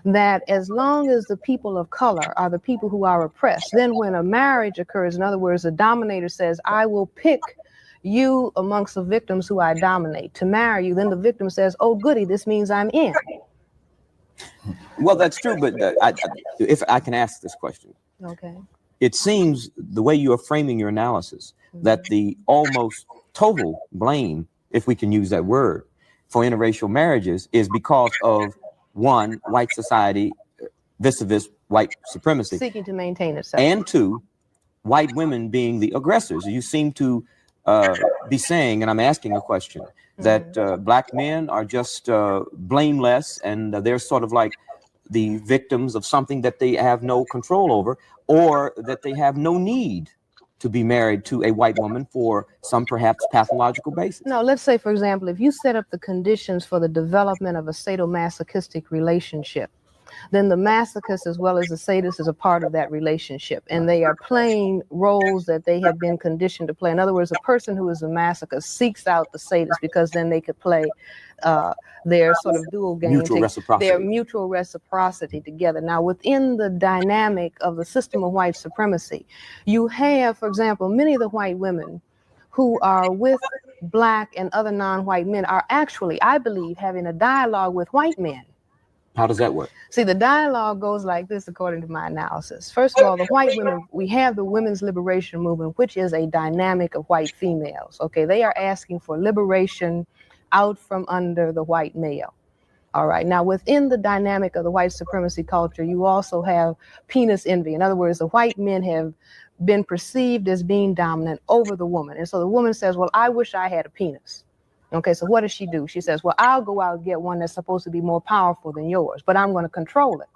that as long as the people of color are the people who are oppressed, then when a marriage occurs, in other words, the dominator says, I will pick you amongst the victims who I dominate to marry you, then the victim says, oh goody, this means I'm in. Well, that's true, but if I can ask this question, Okay. it seems the way you are framing your analysis that the almost total blame, if we can use that word, for interracial marriages is because of one, white society vis-a-vis white supremacy, Seeking to maintain itself. and two, white women being the aggressors. You seem to be saying, and I'm asking a question, that black men are just blameless and they're sort of like the victims of something that they have no control over, or that they have no need to be married to a white woman for some perhaps pathological basis. No, let's say, for example, if you set up the conditions for the development of a sadomasochistic relationship, then the masochist as well as the sadist is a part of that relationship, and they are playing roles that they have been conditioned to play. In other words, a person who is a masochist seeks out the sadist because then they could play their sort of dual game, their mutual reciprocity together. Now, within the dynamic of the system of white supremacy, you have, for example, many of the white women who are with black and other non-white men are actually, I believe, having a dialogue with white men. How does that work? See, the dialogue goes like this, according to my analysis. First of all, the white women, we have the women's liberation movement, which is a dynamic of white females. Okay, they are asking for liberation out from under the white male. All right, now within the dynamic of the white supremacy culture, you also have penis envy. In other words, the white men have been perceived as being dominant over the woman. And so the woman says, well, I wish I had a penis. Okay, so what does she do? She says, well, I'll go out and get one that's supposed to be more powerful than yours, but I'm going to control it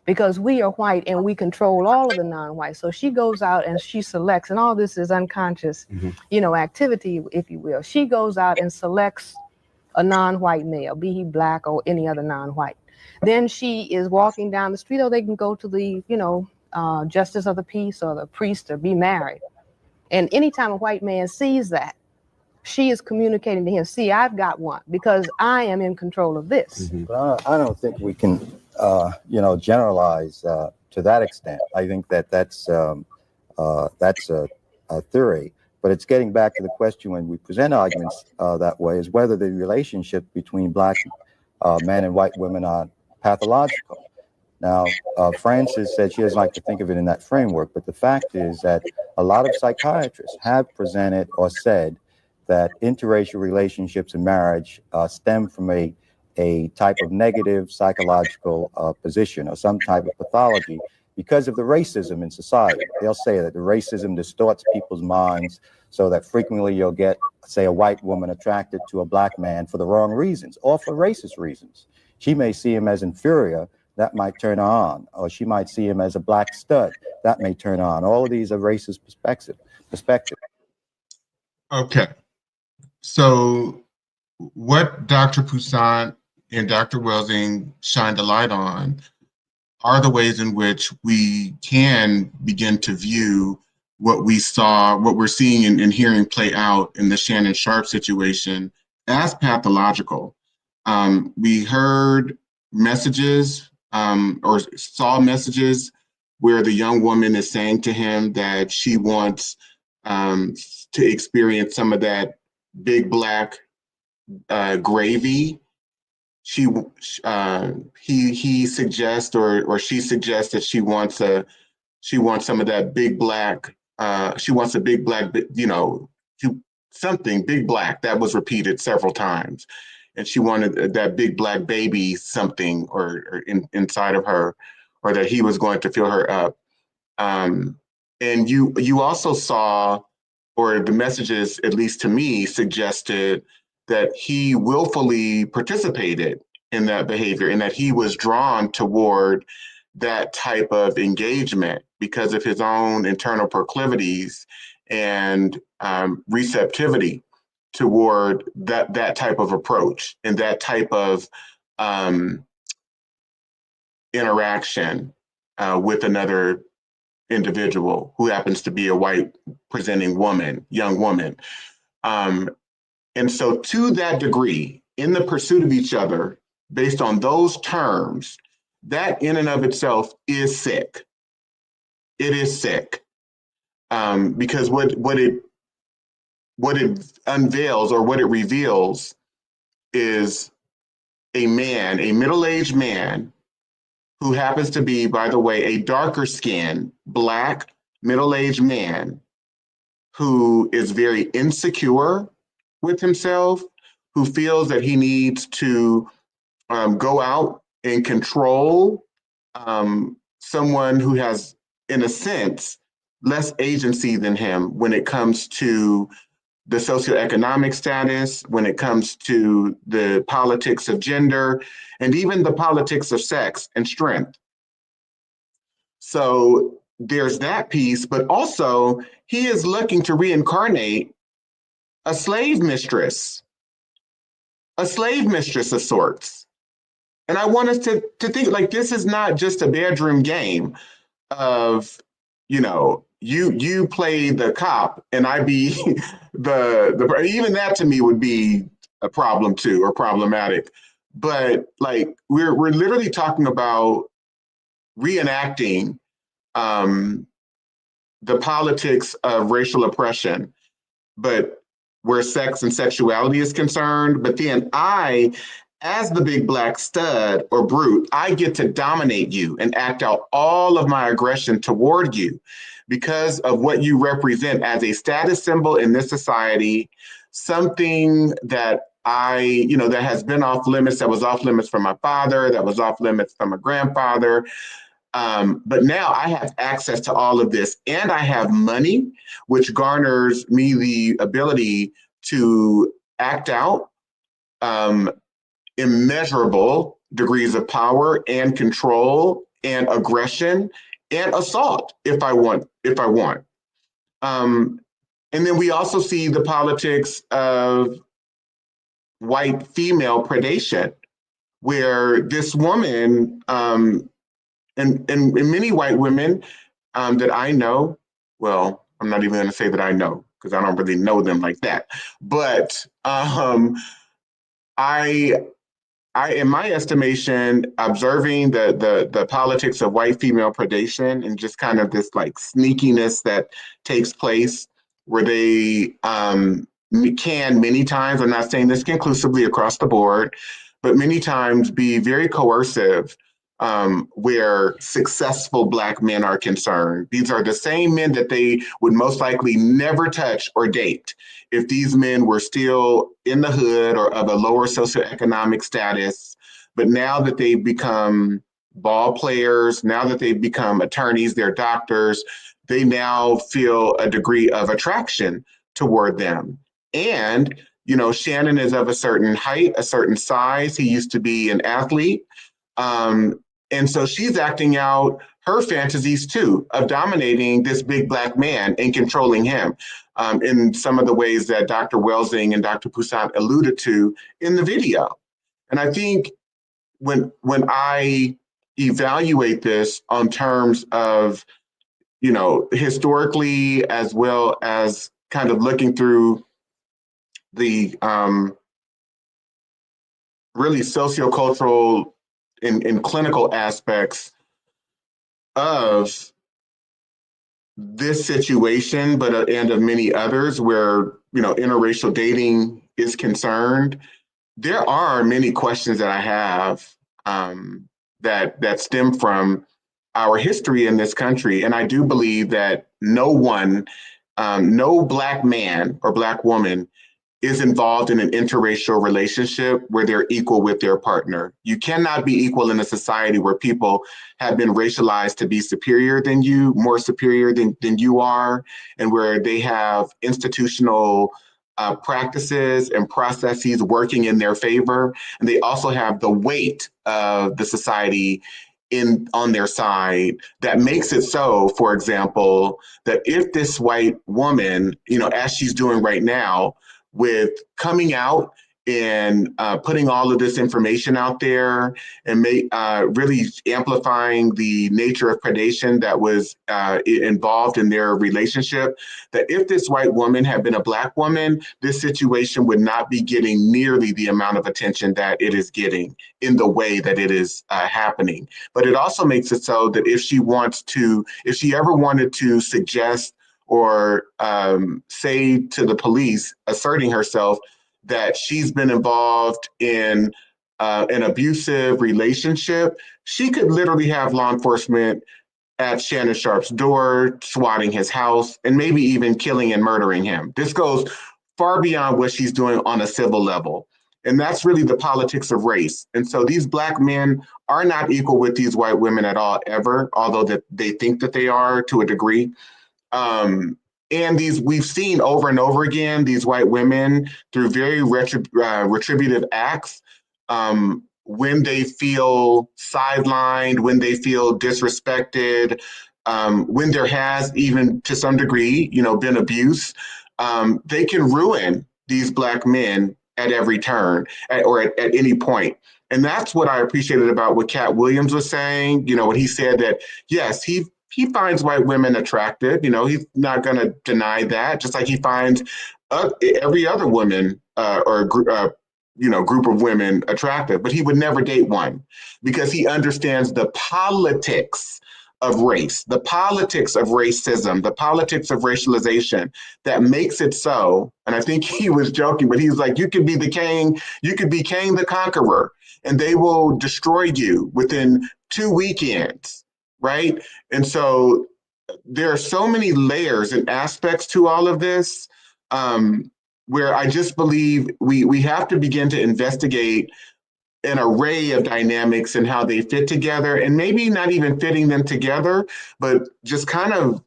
because we are white and we control all of the non-white. So she goes out and she selects, and all this is unconscious, activity, if you will. She goes out and selects a non-white male, be he black or any other non-white. Then she is walking down the street, or they can go to the, justice of the peace or the priest or be married. And anytime a white man sees that, she is communicating to him, see, I've got one because I am in control of this. But I don't think we can, generalize to that extent. I think that's a theory. But it's getting back to the question when we present arguments that way is whether the relationship between black men and white women are pathological. Now, Frances said she doesn't like to think of it in that framework, but the fact is that a lot of psychiatrists have presented or said that interracial relationships in marriage stem from a type of negative psychological position or some type of pathology because of the racism in society. They'll say that the racism distorts people's minds so that frequently you'll get, say, a white woman attracted to a black man for the wrong reasons or for racist reasons. She may see him as inferior, that might turn her on, or she might see him as a black stud, that may turn her on. All of these are racist perspective. Okay. So what Dr. Poussin and Dr. Welsing shined a light on are the ways in which we can begin to view what we're seeing and hearing play out in the Shannon Sharpe situation as pathological. We heard messages or saw messages where the young woman is saying to him that she wants to experience some of that big black gravy. She he suggests or she suggests that she wants some of that big black. She wants a big black, something big black that was repeated several times, and she wanted that big black baby something or inside of her, or that he was going to fill her up. And you also saw, or the messages, at least to me, suggested that he willfully participated in that behavior and that he was drawn toward that type of engagement because of his own internal proclivities and receptivity toward that type of approach and that type of interaction with another individual who happens to be a white presenting woman, young woman. And so to that degree, in the pursuit of each other, based on those terms, that in and of itself is sick. It is sick. Because what it unveils or what it reveals is a man, a middle-aged man, who happens to be, by the way, a darker skinned, black, middle-aged man who is very insecure with himself, who feels that he needs to go out and control someone who has, in a sense, less agency than him when it comes to the socioeconomic status, when it comes to the politics of gender, and even the politics of sex and strength. So there's that piece, but also he is looking to reincarnate a slave mistress of sorts. And I want us to think like this is not just a bedroom game of, you play the cop and I be the even that to me would be a problem too, or problematic. But like we're literally talking about reenacting the politics of racial oppression, but where sex and sexuality is concerned. But then I, as the big black stud or brute, I get to dominate you and act out all of my aggression toward you because of what you represent as a status symbol in this society, something that that has been off limits, that was off limits from my father, that was off limits from my grandfather. But now I have access to all of this and I have money, which garners me the ability to act out immeasurable degrees of power and control and aggression and assault if I want. And then we also see the politics of white female predation, where this woman and many white women that I know, well, I'm not even going to say that I know because I don't really know them like that. But I, in my estimation, observing the politics of white female predation and just kind of this like sneakiness that takes place where they can many times, I'm not saying this conclusively across the board, but many times be very coercive where successful Black men are concerned. These are the same men that they would most likely never touch or date if these men were still in the hood or of a lower socioeconomic status. But now that they've become ball players, now that they've become attorneys, they're doctors, they now feel a degree of attraction toward them. And, Shannon is of a certain height, a certain size. He used to be an athlete. And so she's acting out her fantasies too of dominating this big Black man and controlling him in some of the ways that Dr. Welsing and Dr. Poussaint alluded to in the video. And I think when I evaluate this on terms of, historically, as well as kind of looking through the really sociocultural and clinical aspects of this situation, but and of many others where, you know, interracial dating is concerned. There are many questions that I have that stem from our history in this country, and I do believe that no Black man or Black woman is involved in an interracial relationship where they're equal with their partner. You cannot be equal in a society where people have been racialized to be superior than you, more superior than you are, and where they have institutional practices and processes working in their favor. And they also have the weight of the society on their side that makes it so, for example, that if this white woman, you know, as she's doing right now, with coming out and putting all of this information out there and really amplifying the nature of predation that was involved in their relationship, that if this white woman had been a Black woman, this situation would not be getting nearly the amount of attention that it is getting in the way that it is happening. But it also makes it so that if she ever wanted to suggest or say to the police, asserting herself, that she's been involved in an abusive relationship, she could literally have law enforcement at Shannon Sharpe's door, swatting his house, and maybe even killing and murdering him. This goes far beyond what she's doing on a civil level. And that's really the politics of race. And so these Black men are not equal with these white women at all, ever, although that they think that they are to a degree. And we've seen over and over again, these white women through very retributive acts, when they feel sidelined, when they feel disrespected, when there has even to some degree, you know, been abuse, they can ruin these Black men at every turn or at any point. And that's what I appreciated about what Cat Williams was saying, you know, when he said that, yes, he finds white women attractive. You know, he's not going to deny that, just like he finds every other woman or group of women attractive. But he would never date one because he understands the politics of race, the politics of racism, the politics of racialization that makes it so. And I think he was joking, but he was like, you could be the king, you could be Cain the Conqueror, and they will destroy you within 2 weekends. Right. And so there are so many layers and aspects to all of this, where I just believe we have to begin to investigate an array of dynamics and how they fit together, and maybe not even fitting them together, but just kind of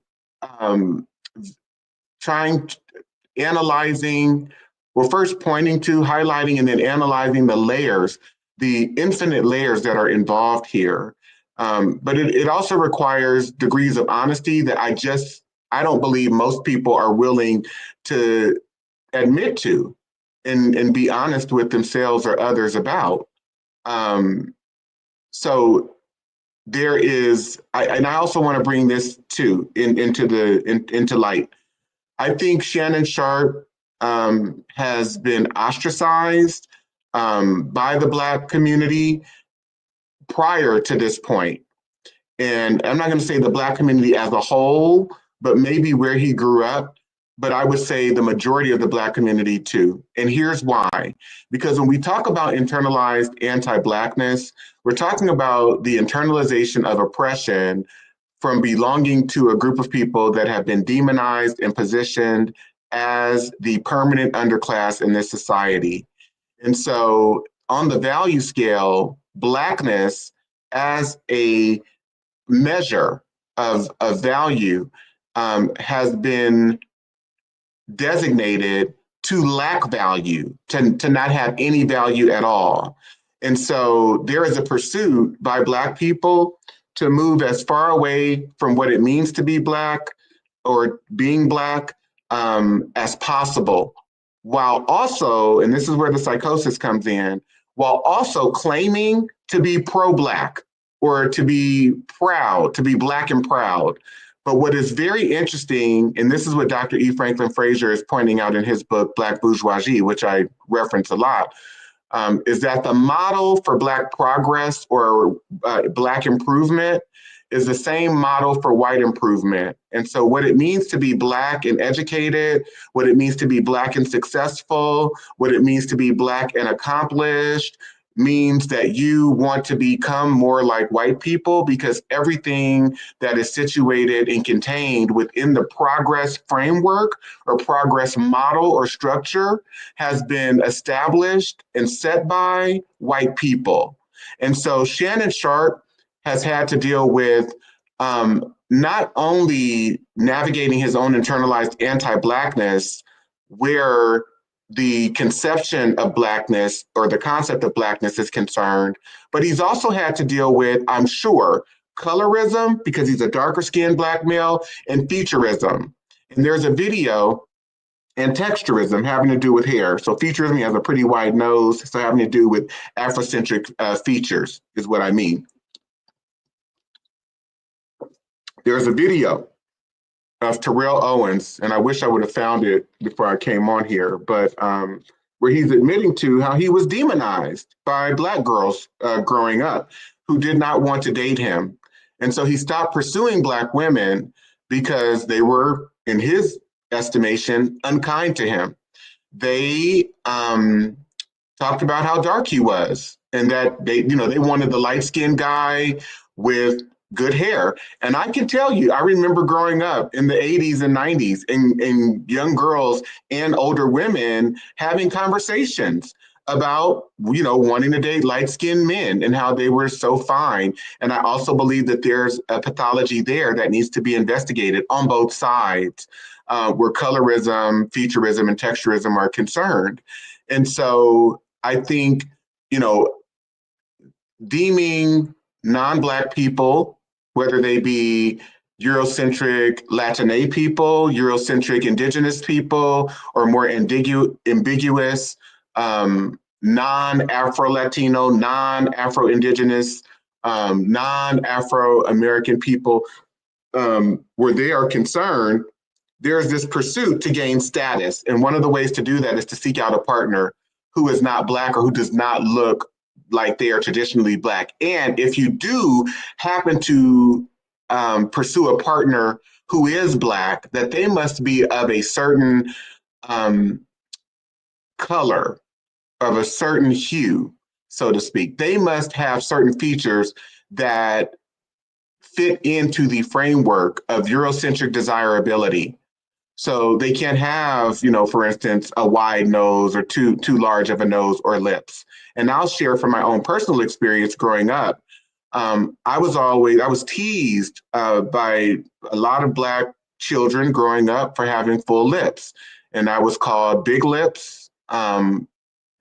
analyzing, well, first pointing to, highlighting, and then analyzing the layers, the infinite layers that are involved here. But it also requires degrees of honesty that I don't believe most people are willing to admit to and be honest with themselves or others about. So there is, and I also want to bring this too into light. I think Shannon Sharpe has been ostracized by the Black community prior to this point. And I'm not going to say the Black community as a whole, but maybe where he grew up. But I would say the majority of the Black community too. And here's why. Because when we talk about internalized anti-Blackness, we're talking about the internalization of oppression from belonging to a group of people that have been demonized and positioned as the permanent underclass in this society. And so on the value scale, Blackness as a measure of value has been designated to lack value, to not have any value at all. And so there is a pursuit by Black people to move as far away from what it means to be Black or being Black as possible, while also, and this is where the psychosis comes in, while also claiming to be pro-Black or to be proud, to be Black and proud. But what is very interesting, and this is what Dr. E. Franklin Frazier is pointing out in his book, Black Bourgeoisie, which I reference a lot, is that the model for Black progress or Black improvement is the same model for white improvement. And so what it means to be Black and educated, what it means to be Black and successful, what it means to be Black and accomplished, means that you want to become more like white people, because everything that is situated and contained within the progress framework or progress model or structure has been established and set by white people. And so Shannon Sharpe has had to deal with not only navigating his own internalized anti-Blackness, where the conception of Blackness or the concept of Blackness is concerned, but he's also had to deal with, I'm sure, colorism, because he's a darker skinned Black male, and featureism. And there's a video, and texturism having to do with hair. So featureism, he has a pretty wide nose, so having to do with Afrocentric features is what I mean. There's a video of Terrell Owens, and I wish I would have found it before I came on here, but where he's admitting to how he was demonized by Black girls growing up who did not want to date him. And so he stopped pursuing Black women because they were, in his estimation, unkind to him. They talked about how dark he was, and that they wanted the light-skinned guy with good hair. And I can tell you, I remember growing up in the 80s and 90s, and young girls and older women having conversations about, wanting to date light-skinned men and how they were so fine. And I also believe that there's a pathology there that needs to be investigated on both sides, where colorism, featureism, and texturism are concerned. And so I think, deeming non-Black people, whether they be Eurocentric Latina people, Eurocentric Indigenous people, or more ambiguous non-Afro-Latino, non-Afro-Indigenous, non-Afro-American people, where they are concerned, there's this pursuit to gain status. And one of the ways to do that is to seek out a partner who is not Black or who does not look like they are traditionally Black. And if you do happen to pursue a partner who is Black, that they must be of a certain color, of a certain hue, so to speak. They must have certain features that fit into the framework of Eurocentric desirability. So they can't have, for instance, a wide nose or too large of a nose or lips. And I'll share from my own personal experience growing up. I was teased by a lot of Black children growing up for having full lips. And I was called big lips,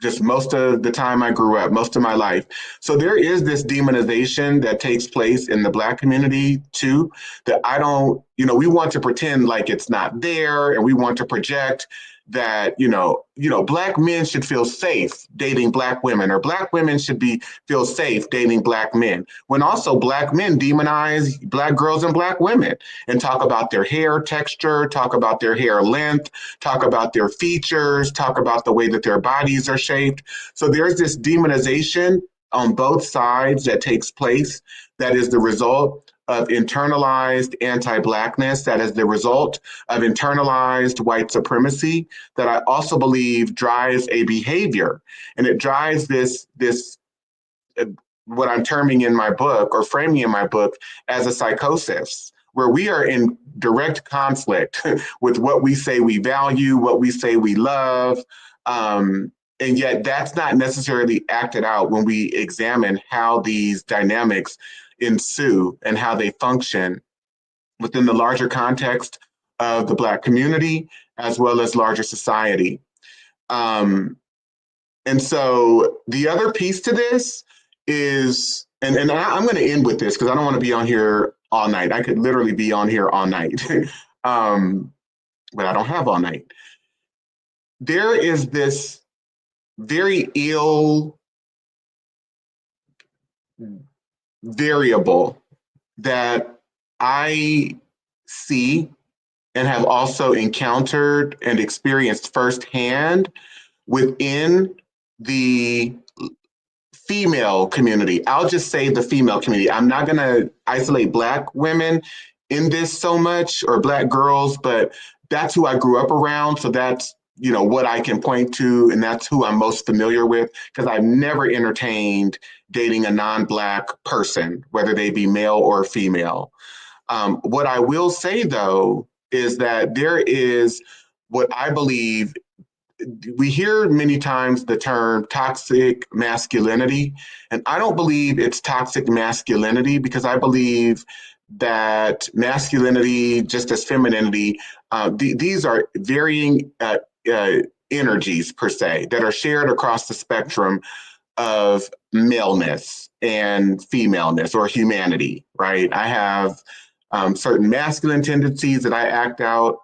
just most of the time I grew up, most of my life. So there is this demonization that takes place in the Black community too, that we want to pretend like it's not there, and we want to project that, Black men should feel safe dating Black women, or Black women should feel safe dating Black men, when also Black men demonize Black girls and Black women and talk about their hair texture, talk about their hair length, talk about their features, talk about the way that their bodies are shaped. So there's this demonization on both sides that takes place, that is the result of internalized anti-Blackness, that is the result of internalized white supremacy, that I also believe drives a behavior. And it drives this what I'm terming in my book, or framing in my book, as a psychosis, where we are in direct conflict with what we say we value, what we say we love. And yet that's not necessarily acted out when we examine how these dynamics ensue and how they function within the larger context of the Black community, as well as larger society. And so the other piece to this is, and I'm going to end with this because I don't want to be on here all night. I could literally be on here all night, but I don't have all night. There is this very ill variable that I see and have also encountered and experienced firsthand within the female community. I'll just say the female community. I'm not going to isolate Black women in this so much, or Black girls, but that's who I grew up around. So that's, what I can point to, and that's who I'm most familiar with, because I've never entertained dating a non-Black person, whether they be male or female. What I will say, though, is that there is what I believe, we hear many times the term toxic masculinity, and I don't believe it's toxic masculinity, because I believe that masculinity, just as femininity, these are varying energies per se that are shared across the spectrum of maleness and femaleness or humanity, right? I have certain masculine tendencies that I act out,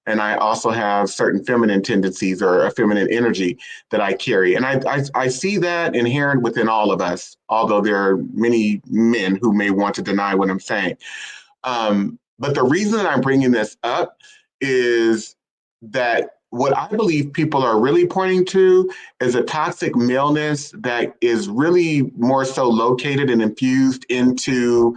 and I also have certain feminine tendencies or a feminine energy that I carry. And I see that inherent within all of us, although there are many men who may want to deny what I'm saying. But the reason that I'm bringing this up is that what I believe people are really pointing to is a toxic maleness that is really more so located and infused into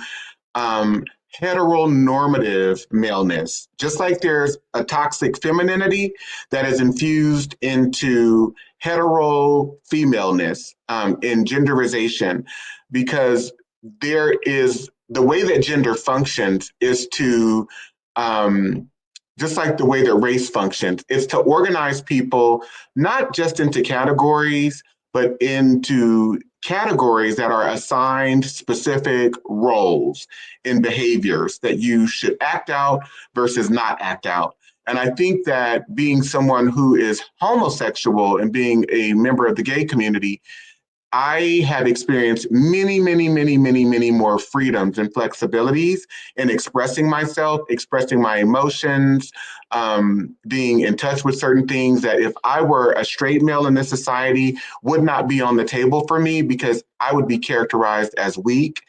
heteronormative maleness. Just like there's a toxic femininity that is infused into hetero femaleness in genderization, because there is the way that gender functions is to just like the way that race functions, is to organize people not just into categories, but into categories that are assigned specific roles and behaviors that you should act out versus not act out. And I think that being someone who is homosexual and being a member of the gay community, I have experienced many, many, many, many, many more freedoms and flexibilities in expressing myself, expressing my emotions, being in touch with certain things that if I were a straight male in this society would not be on the table for me, because I would be characterized as weak.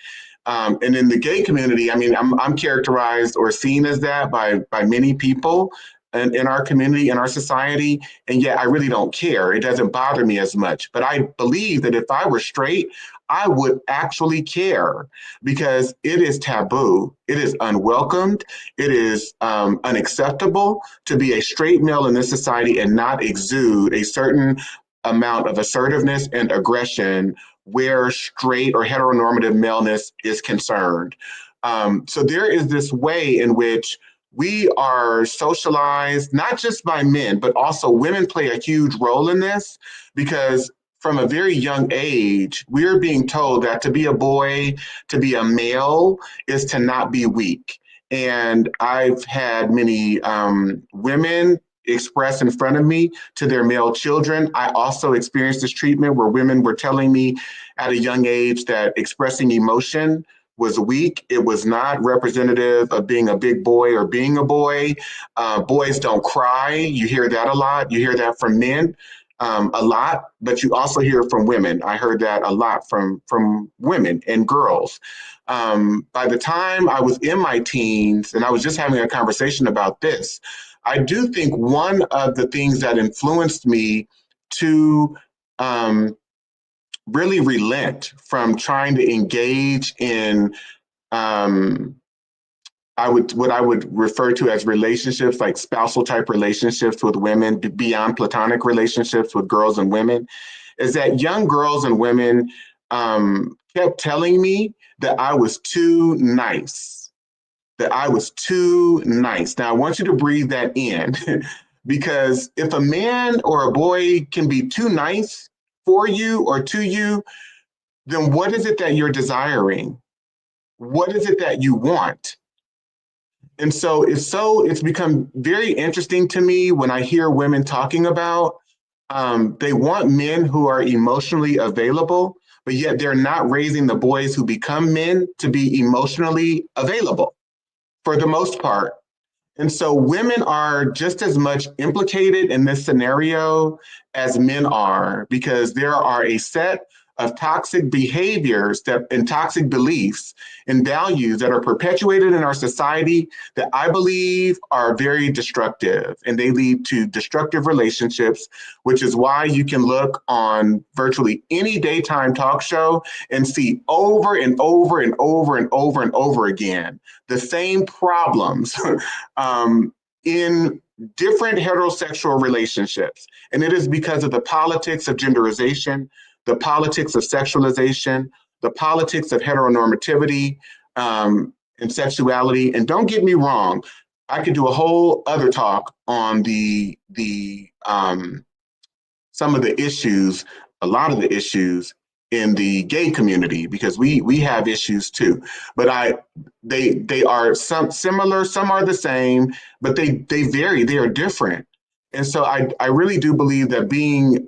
And in the gay community, I mean, I'm characterized or seen as that by many people in our community, in our society, and yet I really don't care. It doesn't bother me as much. But I believe that if I were straight, I would actually care, because it is taboo. It is unwelcomed. It is unacceptable to be a straight male in this society and not exude a certain amount of assertiveness and aggression where straight or heteronormative maleness is concerned. So there is this way in which we are socialized, not just by men, but also women play a huge role in this, because from a very young age, we're being told that to be a boy, to be a male, is to not be weak. And I've had many women express in front of me to their male children. I also experienced this treatment where women were telling me at a young age that expressing emotion was weak. It was not representative of being a big boy or being a boy. Boys don't cry. You hear that a lot. You hear that from men a lot, but you also hear it from women. I heard that a lot from women and girls. By the time I was in my teens, and I was just having a conversation about this, I do think one of the things that influenced me to really relent from trying to engage in what I would refer to as relationships, like spousal type relationships with women, beyond platonic relationships with girls and women, is that young girls and women kept telling me that I was too nice. That I was too nice. Now I want you to breathe that in, because if a man or a boy can be too nice for you or to you, then what is it that you're desiring? What is it that you want? And so it's become very interesting to me when I hear women talking about they want men who are emotionally available, but yet they're not raising the boys who become men to be emotionally available for the most part. And so women are just as much implicated in this scenario as men are, because there are a set of toxic behaviors and toxic beliefs and values that are perpetuated in our society that I believe are very destructive, and they lead to destructive relationships, which is why you can look on virtually any daytime talk show and see over and over and over and over and over again the same problems in different heterosexual relationships. And it is because of the politics of genderization, the politics of sexualization, the politics of heteronormativity and sexuality. And don't get me wrong, I could do a whole other talk on some of the issues, a lot of the issues in the gay community, because we have issues too. But they are some similar, some are the same, but they vary, they are different. And so I really do believe that being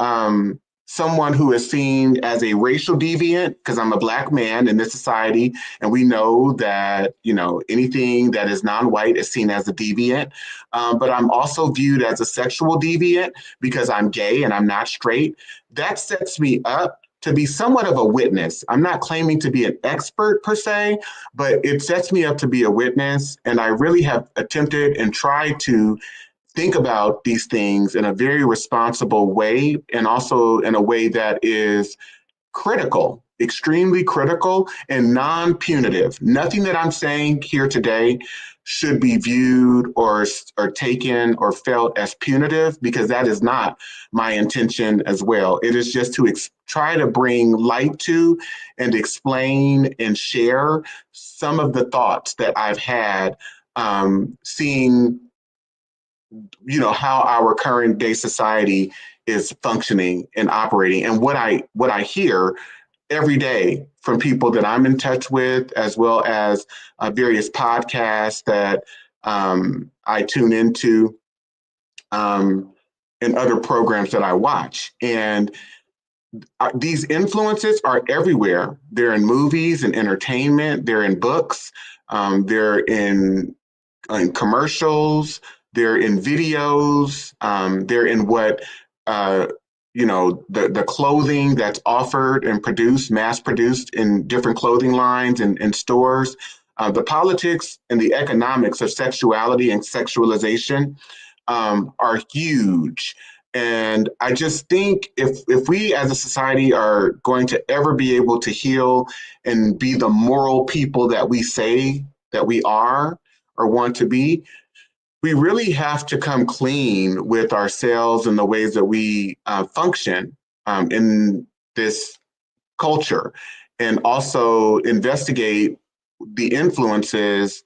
someone who is seen as a racial deviant, because I'm a Black man in this society, and we know that, you know, anything that is non-white is seen as a deviant. But I'm also viewed as a sexual deviant because I'm gay and I'm not straight. That sets me up to be somewhat of a witness. I'm not claiming to be an expert per se, but it sets me up to be a witness. And I really have attempted and tried to think about these things in a very responsible way, and also in a way that is critical, extremely critical, and non-punitive. Nothing that I'm saying here today should be viewed or taken or felt as punitive, because that is not my intention as well. It is just to try to bring light to and explain and share some of the thoughts that I've had seeing, you know, how our current day society is functioning and operating, and what I hear every day from people that I'm in touch with, as well as various podcasts that I tune into, and other programs that I watch. And these influences are everywhere. They're in movies and entertainment, they're in books, they're in commercials, they're in videos, they're in what you know, the clothing that's offered and produced, mass produced in different clothing lines and stores. The politics and the economics of sexuality and sexualization are huge. And I just think if we as a society are going to ever be able to heal and be the moral people that we say that we are or want to be, we really have to come clean with ourselves and the ways that we function in this culture, and also investigate the influences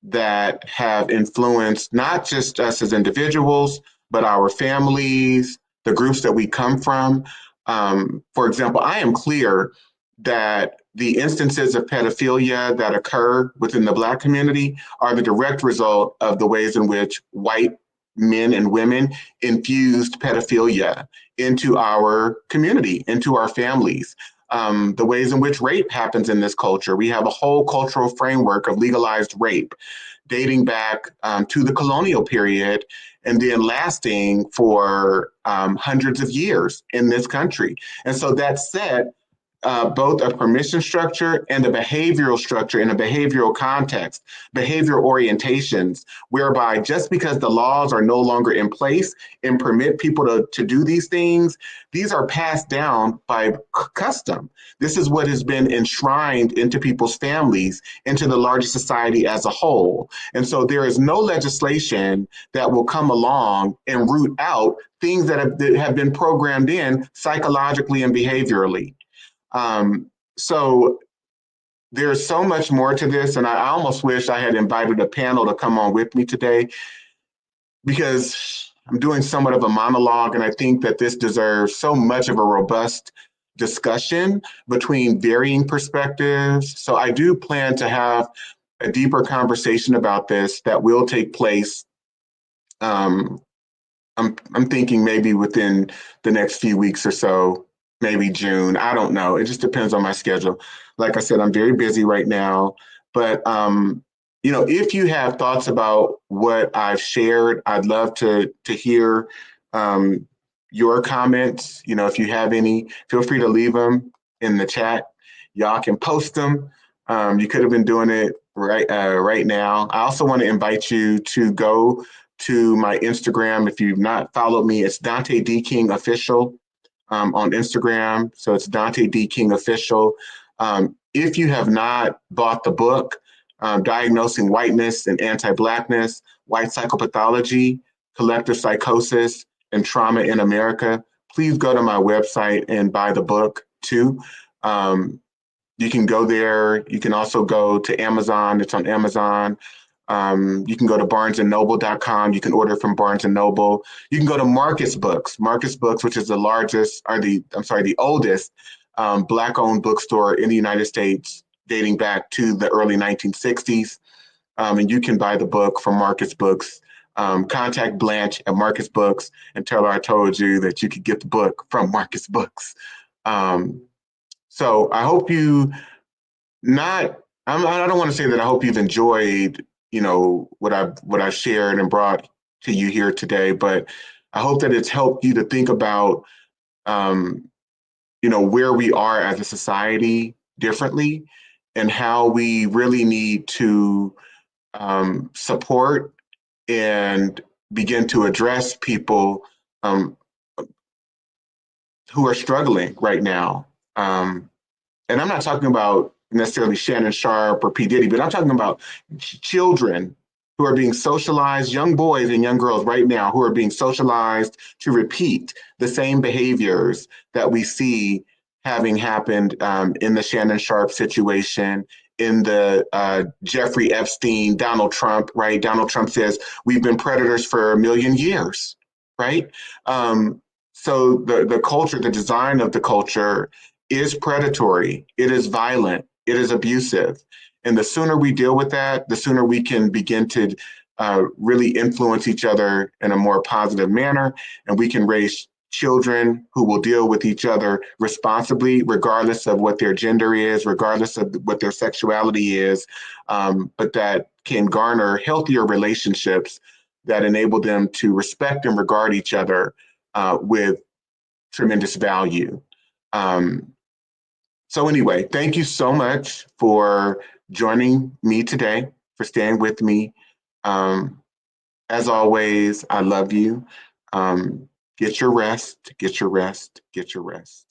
that have influenced not just us as individuals, but our families, the groups that we come from. For example, I am clear that the instances of pedophilia that occur within the Black community are the direct result of the ways in which white men and women infused pedophilia into our community, into our families. The ways in which rape happens in this culture. We have a whole cultural framework of legalized rape dating back to the colonial period, and then lasting for hundreds of years in this country. And so that set both a permission structure and a behavioral structure in a behavioral context, behavioral orientations, whereby just because the laws are no longer in place and permit people to do these things, these are passed down by custom. This is what has been enshrined into people's families, into the larger society as a whole. And so there is no legislation that will come along and root out things that have been programmed in psychologically and behaviorally. So there's so much more to this, and I almost wish I had invited a panel to come on with me today, because I'm doing somewhat of a monologue, and I think that this deserves so much of a robust discussion between varying perspectives. So I do plan to have a deeper conversation about this that will take place. I'm thinking maybe within the next few weeks or so. Maybe June. I don't know. It just depends on my schedule. Like I said, I'm very busy right now. But you know, if you have thoughts about what I've shared, I'd love to hear your comments. You know, if you have any, feel free to leave them in the chat. Y'all can post them. You could have been doing it right now. I also want to invite you to go to my Instagram. If you've not followed me, it's Dante D. King Official on Instagram. So it's Dante D. King Official. If you have not bought the book, Diagnosing Whiteness and Anti-Blackness, White Psychopathology, Collective Psychosis, and Trauma in America, please go to my website and buy the book too. You can go there. You can also go to Amazon. It's on Amazon. You can go to barnesandnoble.com. You can order from Barnes and Noble. You can go to Marcus Books. Marcus Books, which is the oldest Black-owned bookstore in the United States, dating back to the early 1960s. And you can buy the book from Marcus Books. Contact Blanche at Marcus Books and tell her I told you that you could get the book from Marcus Books. So I hope I don't want to say that I hope you've enjoyed, what I've shared and brought to you here today, but I hope that it's helped you to think about, where we are as a society differently and how we really need to support and begin to address people who are struggling right now. And I'm not talking about necessarily Shannon Sharpe or P. Diddy, but I'm talking about children who are being socialized, young boys and young girls right now who are being socialized to repeat the same behaviors that we see having happened in the Shannon Sharpe situation, in the Jeffrey Epstein, Donald Trump, right? Donald Trump says, we've been predators for 1 million years, right? So the culture, the design of the culture is predatory, it is violent, it is abusive. And the sooner we deal with that, the sooner we can begin to really influence each other in a more positive manner. And we can raise children who will deal with each other responsibly, regardless of what their gender is, regardless of what their sexuality is, but that can garner healthier relationships that enable them to respect and regard each other with tremendous value. So anyway, thank you so much for joining me today, for staying with me. As always, I love you. Get your rest, get your rest, get your rest.